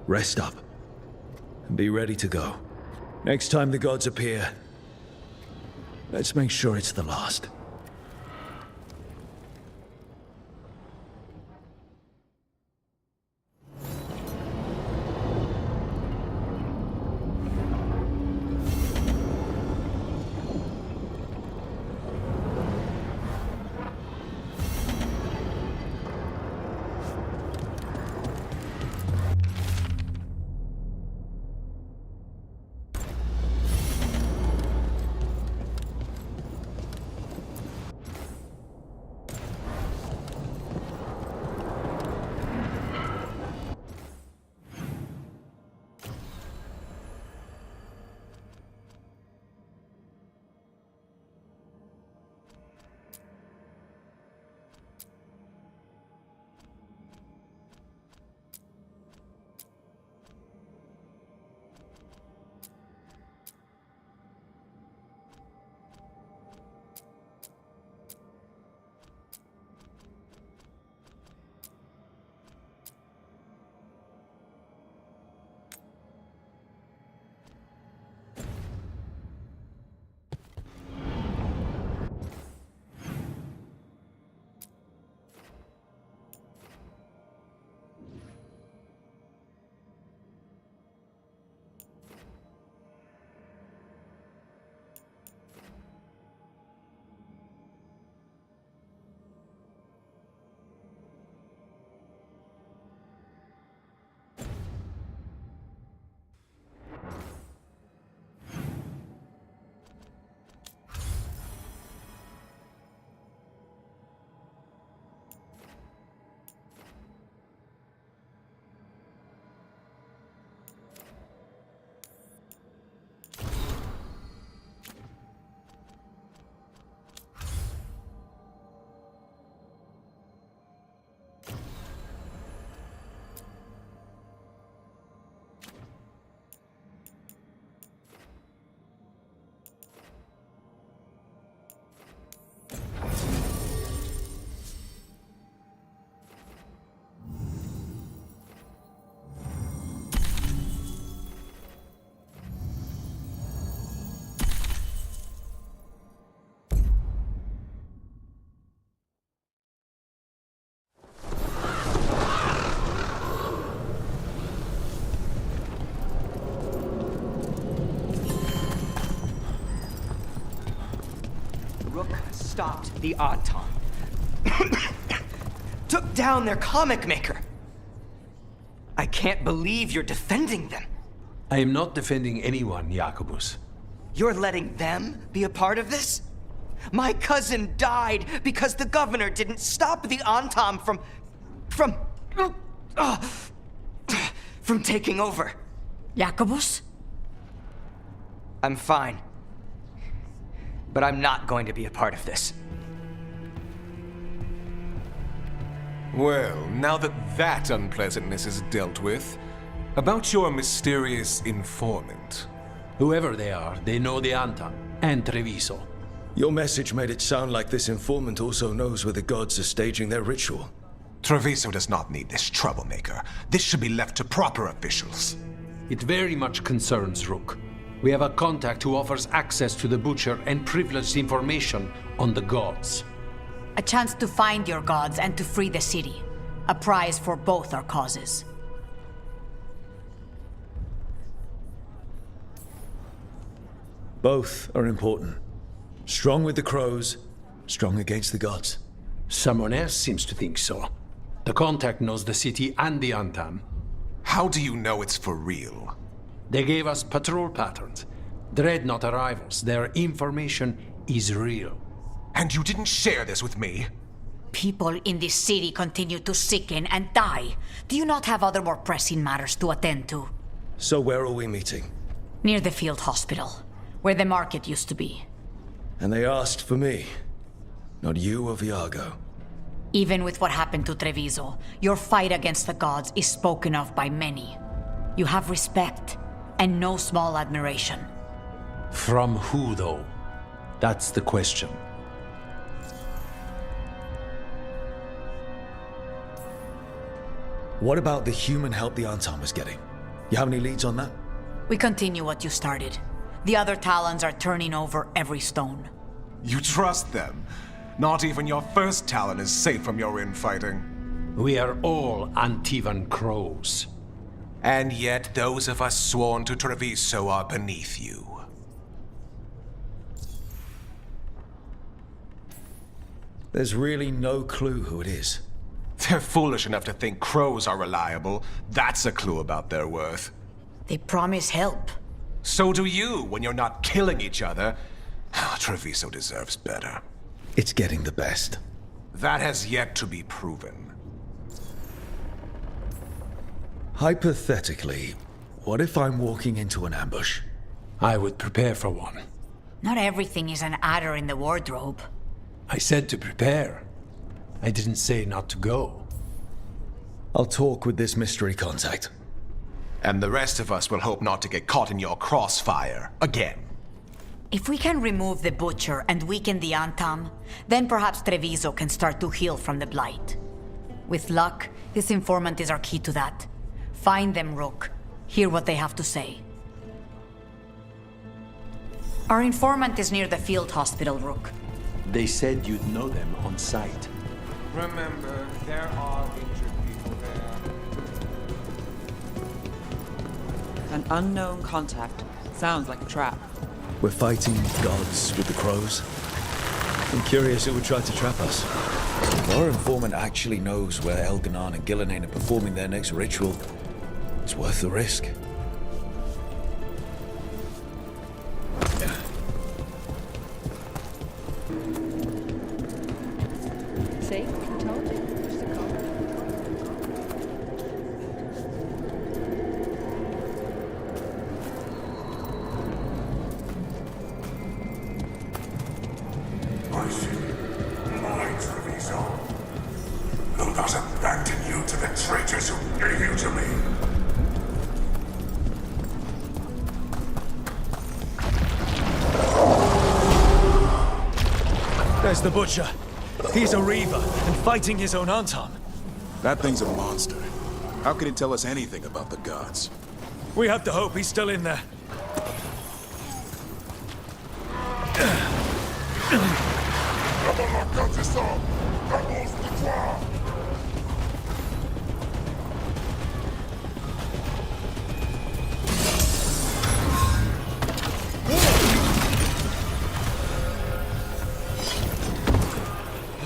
Rest up. And be ready to go. Next time the gods appear, let's make sure it's the last. Stopped the Auton. Took down their comic maker. I can't believe you're defending them. I am not defending anyone, Jacobus. You're letting them be a part of this? My cousin died because the governor didn't stop the Antam from taking over. Jacobus? I'm fine. But I'm not going to be a part of this. Well, now that unpleasantness is dealt with, about your mysterious informant. Whoever they are, they know the Antam and Treviso. Your message made it sound like this informant also knows where the gods are staging their ritual. Treviso does not need this troublemaker. This should be left to proper officials. It very much concerns Rook. We have a contact who offers access to the Butcher and privileged information on the gods. A chance to find your gods and to free the city. A prize for both our causes. Both are important. Strong with the crows, strong against the gods. Someone else seems to think so. The contact knows the city and the Antam. How do you know it's for real? They gave us patrol patterns. Dreadnought arrivals. Their information is real. And you didn't share this with me? People in this city continue to sicken and die. Do you not have other more pressing matters to attend to? So where are we meeting? Near the field hospital, where the market used to be. And they asked for me, not you or Viago. Even with what happened to Treviso, your fight against the gods is spoken of by many. You have respect, and no small admiration. From who, though? That's the question. What about the human help the Anton was getting? You have any leads on that? We continue what you started. The other Talons are turning over every stone. You trust them? Not even your first Talon is safe from your infighting. We are all Antivan crows. And yet those of us sworn to Treviso are beneath you. There's really no clue who it is. They're foolish enough to think crows are reliable. That's a clue about their worth. They promise help. So do you, when you're not killing each other. Treviso deserves better. It's getting the best. That has yet to be proven. Hypothetically, what if I'm walking into an ambush? I would prepare for one. Not everything is an adder in the wardrobe. I said to prepare. I didn't say not to go. I'll talk with this mystery contact. And the rest of us will hope not to get caught in your crossfire again. If we can remove the Butcher and weaken the Antam, then perhaps Treviso can start to heal from the Blight. With luck, this informant is our key to that. Find them, Rook. Hear what they have to say. Our informant is near the field hospital, Rook. They said you'd know them on sight. Remember, there are injured people there. An unknown contact. Sounds like a trap. We're fighting gods with the crows. I'm curious who would try to trap us. If our informant actually knows where Elganon and Gillenane are performing their next ritual, it's worth the risk. See? I told you. Just a call. I see. My Treviso. Who thus abandon you to the traitors who gave you to me? There's the Butcher. He's a Reaver and fighting his own Anton. That thing's a monster. How could it tell us anything about the gods? We have to hope he's still in there.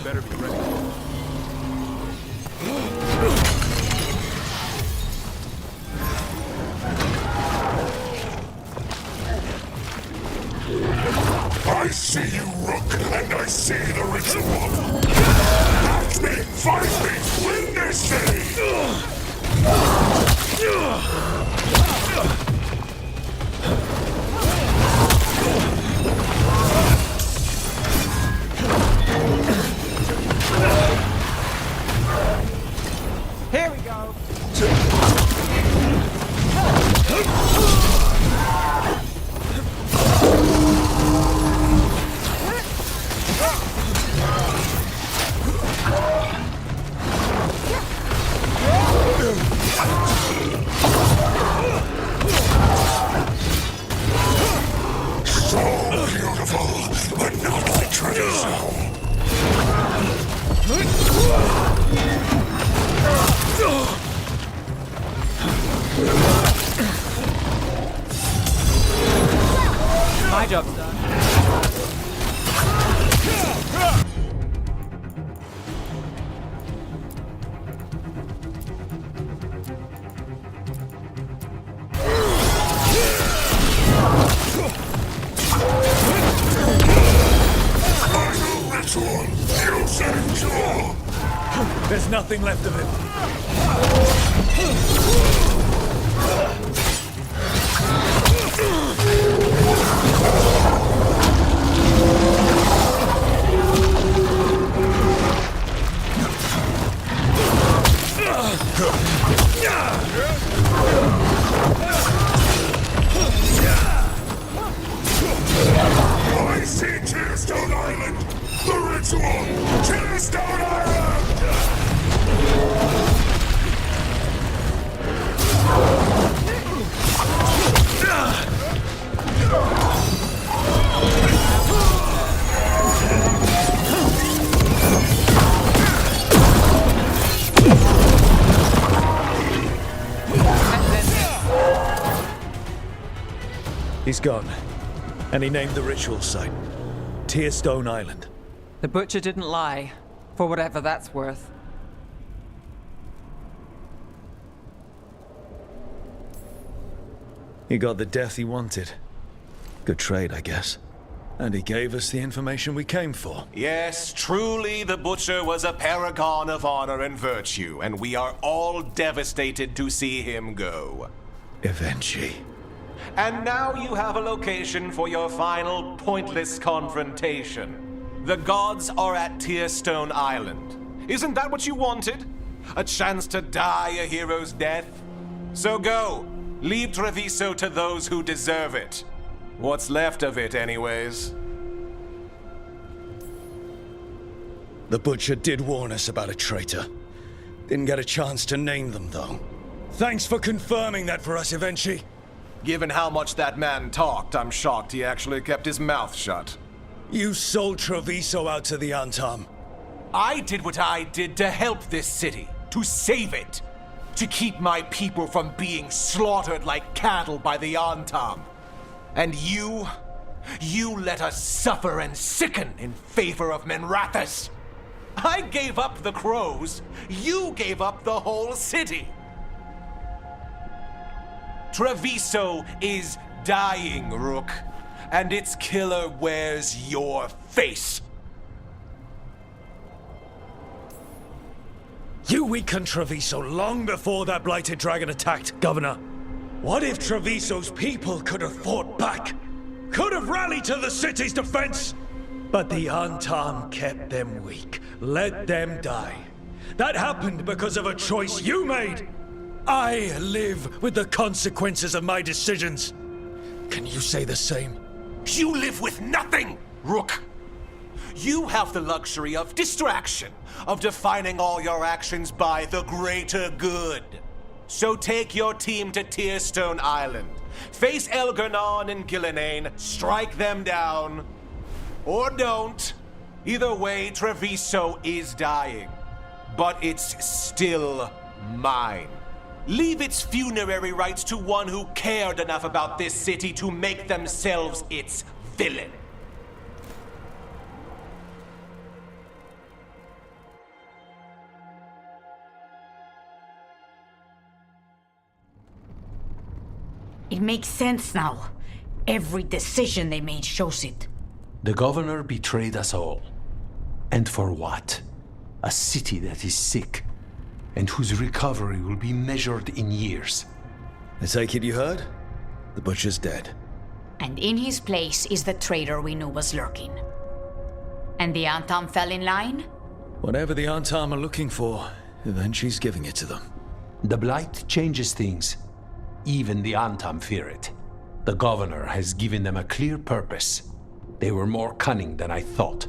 Better be ready. I see you, Rook, and I see the ritual. Catch me, find me, win this city! Here we go. There's nothing left of him. I see Tearstone Island! The ritual! Tearstone Island! He's gone. And he named the ritual site Tearstone Island. The Butcher didn't lie, for whatever that's worth. He got the death he wanted. Good trade, I guess. And he gave us the information we came for. Yes, truly the Butcher was a paragon of honor and virtue, and we are all devastated to see him go. Eventually. And now you have a location for your final pointless confrontation. The gods are at Tearstone Island. Isn't that what you wanted? A chance to die a hero's death? So go. Leave Treviso to those who deserve it. What's left of it, anyways. The Butcher did warn us about a traitor. Didn't get a chance to name them, though. Thanks for confirming that for us, Eventually. Given how much that man talked, I'm shocked he actually kept his mouth shut. You sold Treviso out to the Antam. I did what I did to help this city, to save it, to keep my people from being slaughtered like cattle by the Antam. And you let us suffer and sicken in favor of Menrathus. I gave up the crows, you gave up the whole city. Treviso is dying, Rook, and its killer wears your face. You weakened Treviso long before that blighted dragon attacked, Governor. What if Treviso's people could have fought back? Could have rallied to the city's defense? But the Antam kept them weak, let them die. That happened because of a choice you made. I live with the consequences of my decisions. Can you say the same? You live with nothing, Rook. You have the luxury of distraction, of defining all your actions by the greater good. So take your team to Tearstone Island. Face Elgarnon and Gillenane, strike them down. Or don't. Either way, Treviso is dying. But it's still mine. Leave its funerary rites to one who cared enough about this city to make themselves its villain. It makes sense now. Every decision they made shows it. The governor betrayed us all. And for what? A city that is sick, and whose recovery will be measured in years. I take it you heard? The Butcher's dead. And in his place is the traitor we knew was lurking. And the Antam fell in line? Whatever the Antam are looking for, Eventually's giving it to them. The Blight changes things. Even the Antam fear it. The governor has given them a clear purpose. They were more cunning than I thought.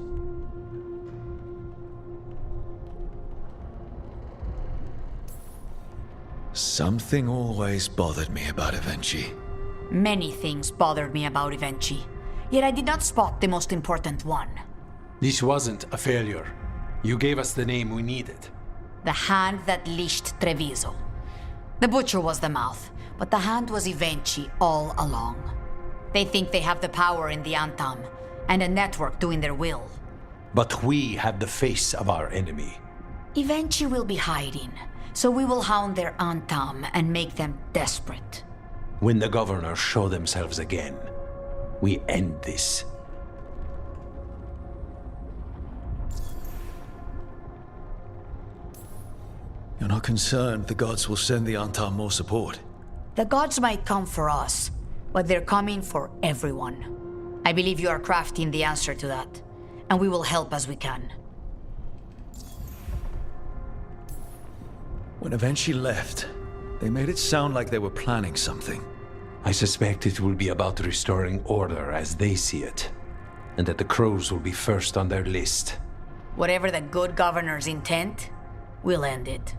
Something always bothered me about Eventually. Many things bothered me about Eventually, yet I did not spot the most important one. This wasn't a failure. You gave us the name we needed. The hand that leashed Treviso. The Butcher was the mouth, but the hand was Eventually all along. They think they have the power in the Antam, and a network doing their will. But we have the face of our enemy. Eventually will be hiding, so we will hound their Antam and make them desperate. When the governors show themselves again, we end this. You're not concerned the gods will send the Antam more support? The gods might come for us, but they're coming for everyone. I believe you are crafting the answer to that, and we will help as we can. When Eventually left, they made it sound like they were planning something. I suspect it will be about restoring order as they see it, and that the crows will be first on their list. Whatever the good governor's intent, we'll end it.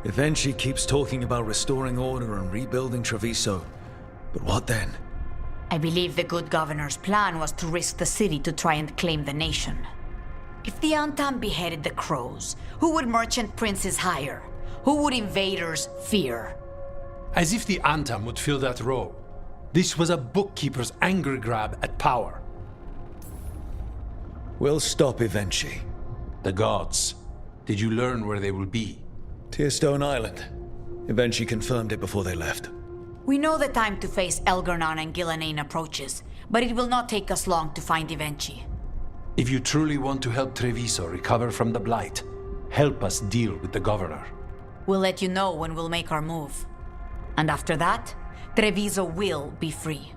Eventually keeps talking about restoring order and rebuilding Treviso. But what then? I believe the good governor's plan was to risk the city to try and claim the nation. If the Antam beheaded the crows, who would merchant princes hire? Who would invaders fear? As if the Antam would fill that role. This was a bookkeeper's angry grab at power. We'll stop Eventually. The gods. Did you learn where they will be? Tearstone Island. Eventually confirmed it before they left. We know the time to face Elgar'nan and Gillenane approaches, but it will not take us long to find Eventually. If you truly want to help Treviso recover from the Blight, help us deal with the governor. We'll let you know when we'll make our move. And after that, Treviso will be free.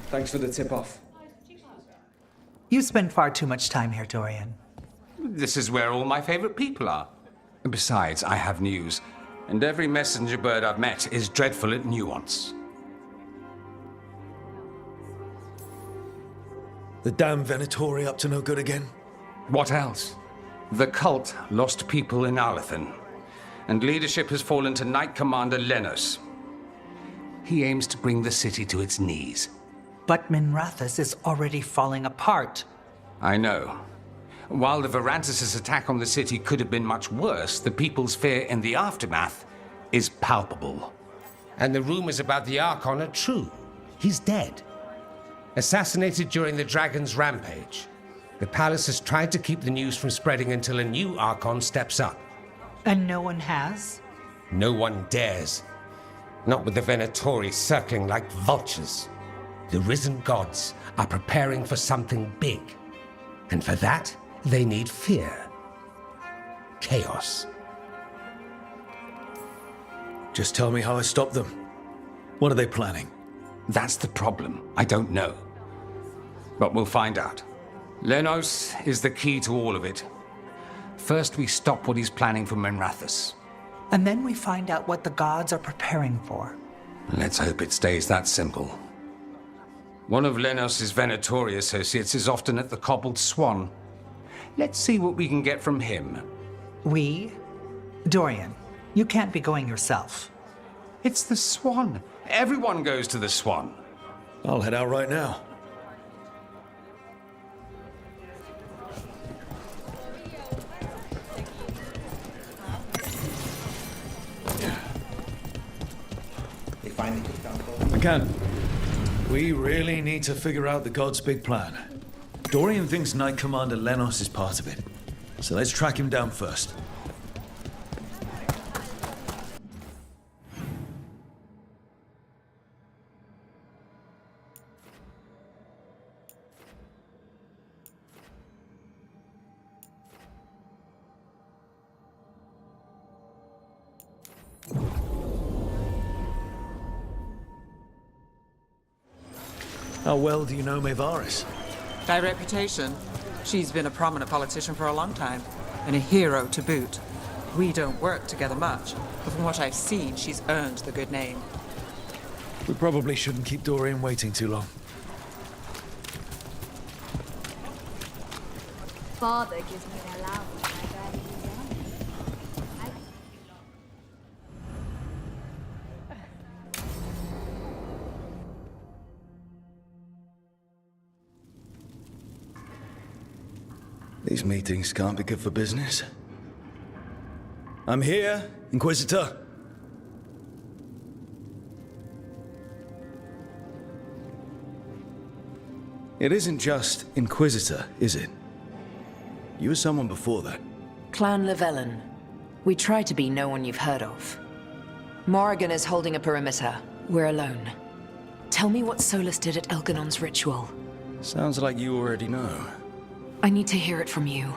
Thanks for the tip-off. You spend far too much time here, Dorian. This is where all my favorite people are. Besides, I have news, and every messenger bird I've met is dreadful at nuance. The damn Venatori up to no good again? What else? The cult lost people in Arlethan, and leadership has fallen to Knight Commander Lenos. He aims to bring the city to its knees. But Minrathous is already falling apart. I know. While the Varantis' attack on the city could have been much worse, the people's fear in the aftermath is palpable. And the rumors about the Archon are true. He's dead. Assassinated during the Dragon's rampage. The palace has tried to keep the news from spreading until a new Archon steps up. And no one has? No one dares. Not with the Venatori circling like vultures. The risen gods are preparing for something big. And for that, they need fear. Chaos. Just tell me how I stop them. What are they planning? That's the problem. I don't know. But we'll find out. Lenos is the key to all of it. First, we stop what he's planning for Minrathous. And then we find out what the gods are preparing for. Let's hope it stays that simple. One of Lenos' Venatori associates is often at the Cobbled Swan. Let's see what we can get from him. We? Dorian, you can't be going yourself. It's the Swan. Everyone goes to the Swan. I'll head out right now. I can. We really need to figure out the God's big plan. Dorian thinks Knight Commander Lenos is part of it. So let's track him down first. How well do you know Maevaris? By reputation, she's been a prominent politician for a long time, and a hero to boot. We don't work together much, but from what I've seen, she's earned the good name. We probably shouldn't keep Dorian waiting too long. Father gives me an allowance. I barely use it. These meetings can't be good for business. I'm here, Inquisitor. It isn't just Inquisitor, is it? You were someone before that. Clan Llewellyn. We try to be no one you've heard of. Morrigan is holding a perimeter. We're alone. Tell me what Solus did at Elganon's ritual. Sounds like you already know. I need to hear it from you.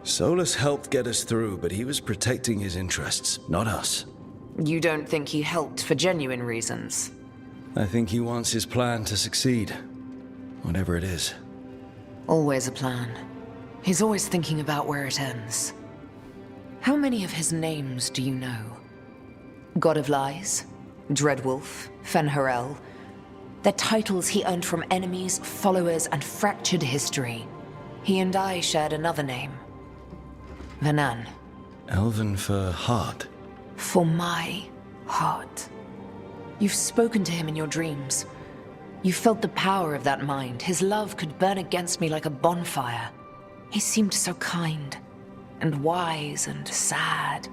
Solus helped get us through, but he was protecting his interests, not us. You don't think he helped for genuine reasons? I think he wants his plan to succeed. Whatever it is. Always a plan. He's always thinking about where it ends. How many of his names do you know? God of Lies, Dreadwolf, Fen'Harel. They're titles he earned from enemies, followers, and fractured history. He and I shared another name. Vanan. Elven for heart. For my heart. You've spoken to him in your dreams. You felt the power of that mind. His love could burn against me like a bonfire. He seemed so kind, and wise, and sad,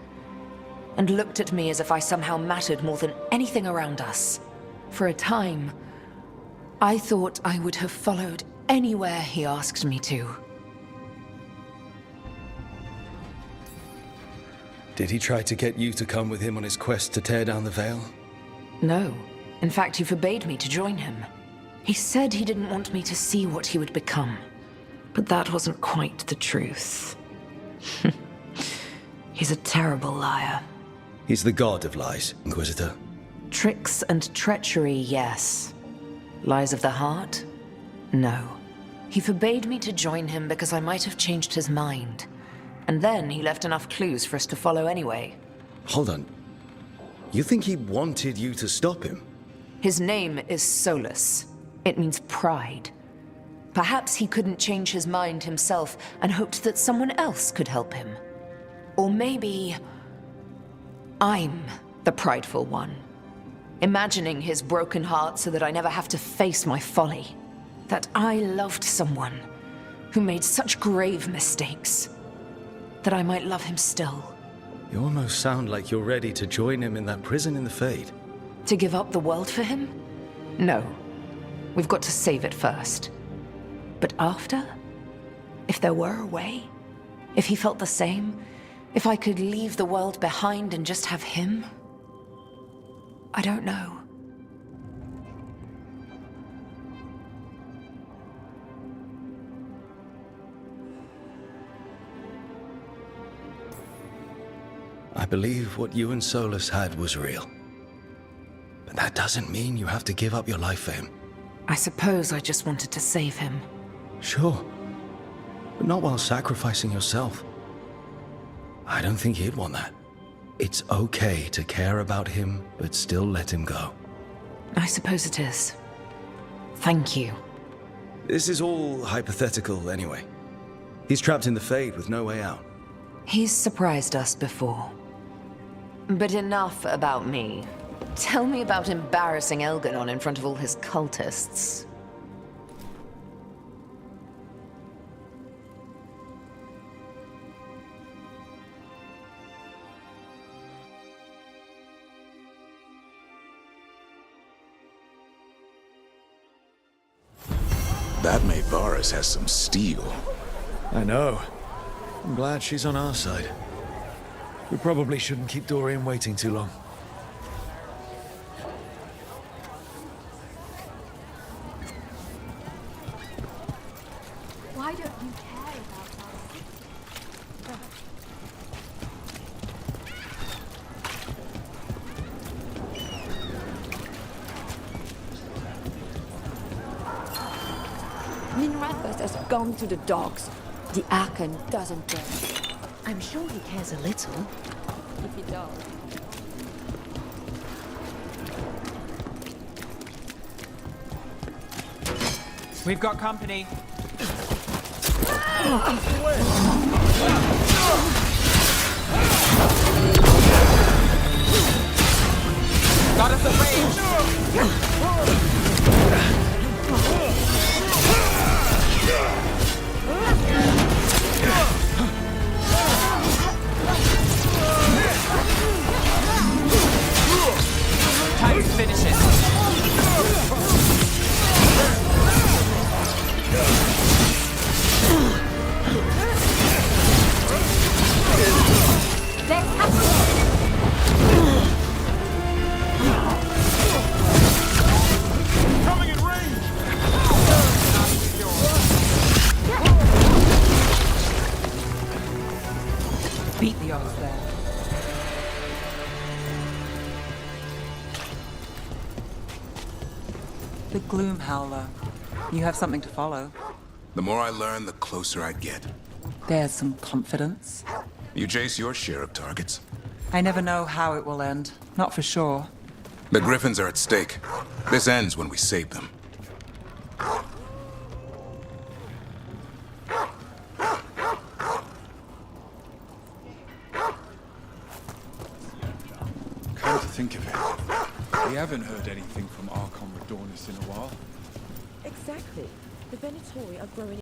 and looked at me as if I somehow mattered more than anything around us. For a time, I thought I would have followed anywhere he asked me to. Did he try to get you to come with him on his quest to tear down the Veil? No. In fact, he forbade me to join him. He said he didn't want me to see what he would become. But that wasn't quite the truth. He's a terrible liar. He's the god of lies, Inquisitor. Tricks and treachery, yes. Lies of the heart? No. He forbade me to join him because I might have changed his mind. And then he left enough clues for us to follow anyway. Hold on. You think he wanted you to stop him? His name is Solus. It means pride. Perhaps he couldn't change his mind himself and hoped that someone else could help him. Or maybe I'm the prideful one, imagining his broken heart so that I never have to face my folly. That I loved someone who made such grave mistakes, that I might love him still. You almost sound like you're ready to join him in that prison in the Fade. To give up the world for him? No. We've got to save it first. But after? If there were a way? If he felt the same? If I could leave the world behind and just have him? I don't know. I believe what you and Solus had was real. But that doesn't mean you have to give up your life for him. I suppose I just wanted to save him. Sure. But not while sacrificing yourself. I don't think he'd want that. It's okay to care about him, but still let him go. I suppose it is. Thank you. This is all hypothetical anyway. He's trapped in the Fade with no way out. He's surprised us before. But enough about me. Tell me about embarrassing Elganon in front of all his cultists. That maid Varus has some steel. I know. I'm glad she's on our side. We probably shouldn't keep Dorian waiting too long. Why don't you care about us? Minrathos has gone to the dogs. The Archon doesn't care. I'm sure he cares a little. If he does. We've got company. Got us a range. Time to finish it. Coming in range! Beat the odds there. The Gloom Howler. You have something to follow. The more I learn, the closer I get. There's some confidence. You chase your share of targets. I never know how it will end. Not for sure. The Griffins are at stake. This ends when we save them. Come to think of it, we haven't heard anything from Archon Radornis in a while. Exactly. The Venatori are growing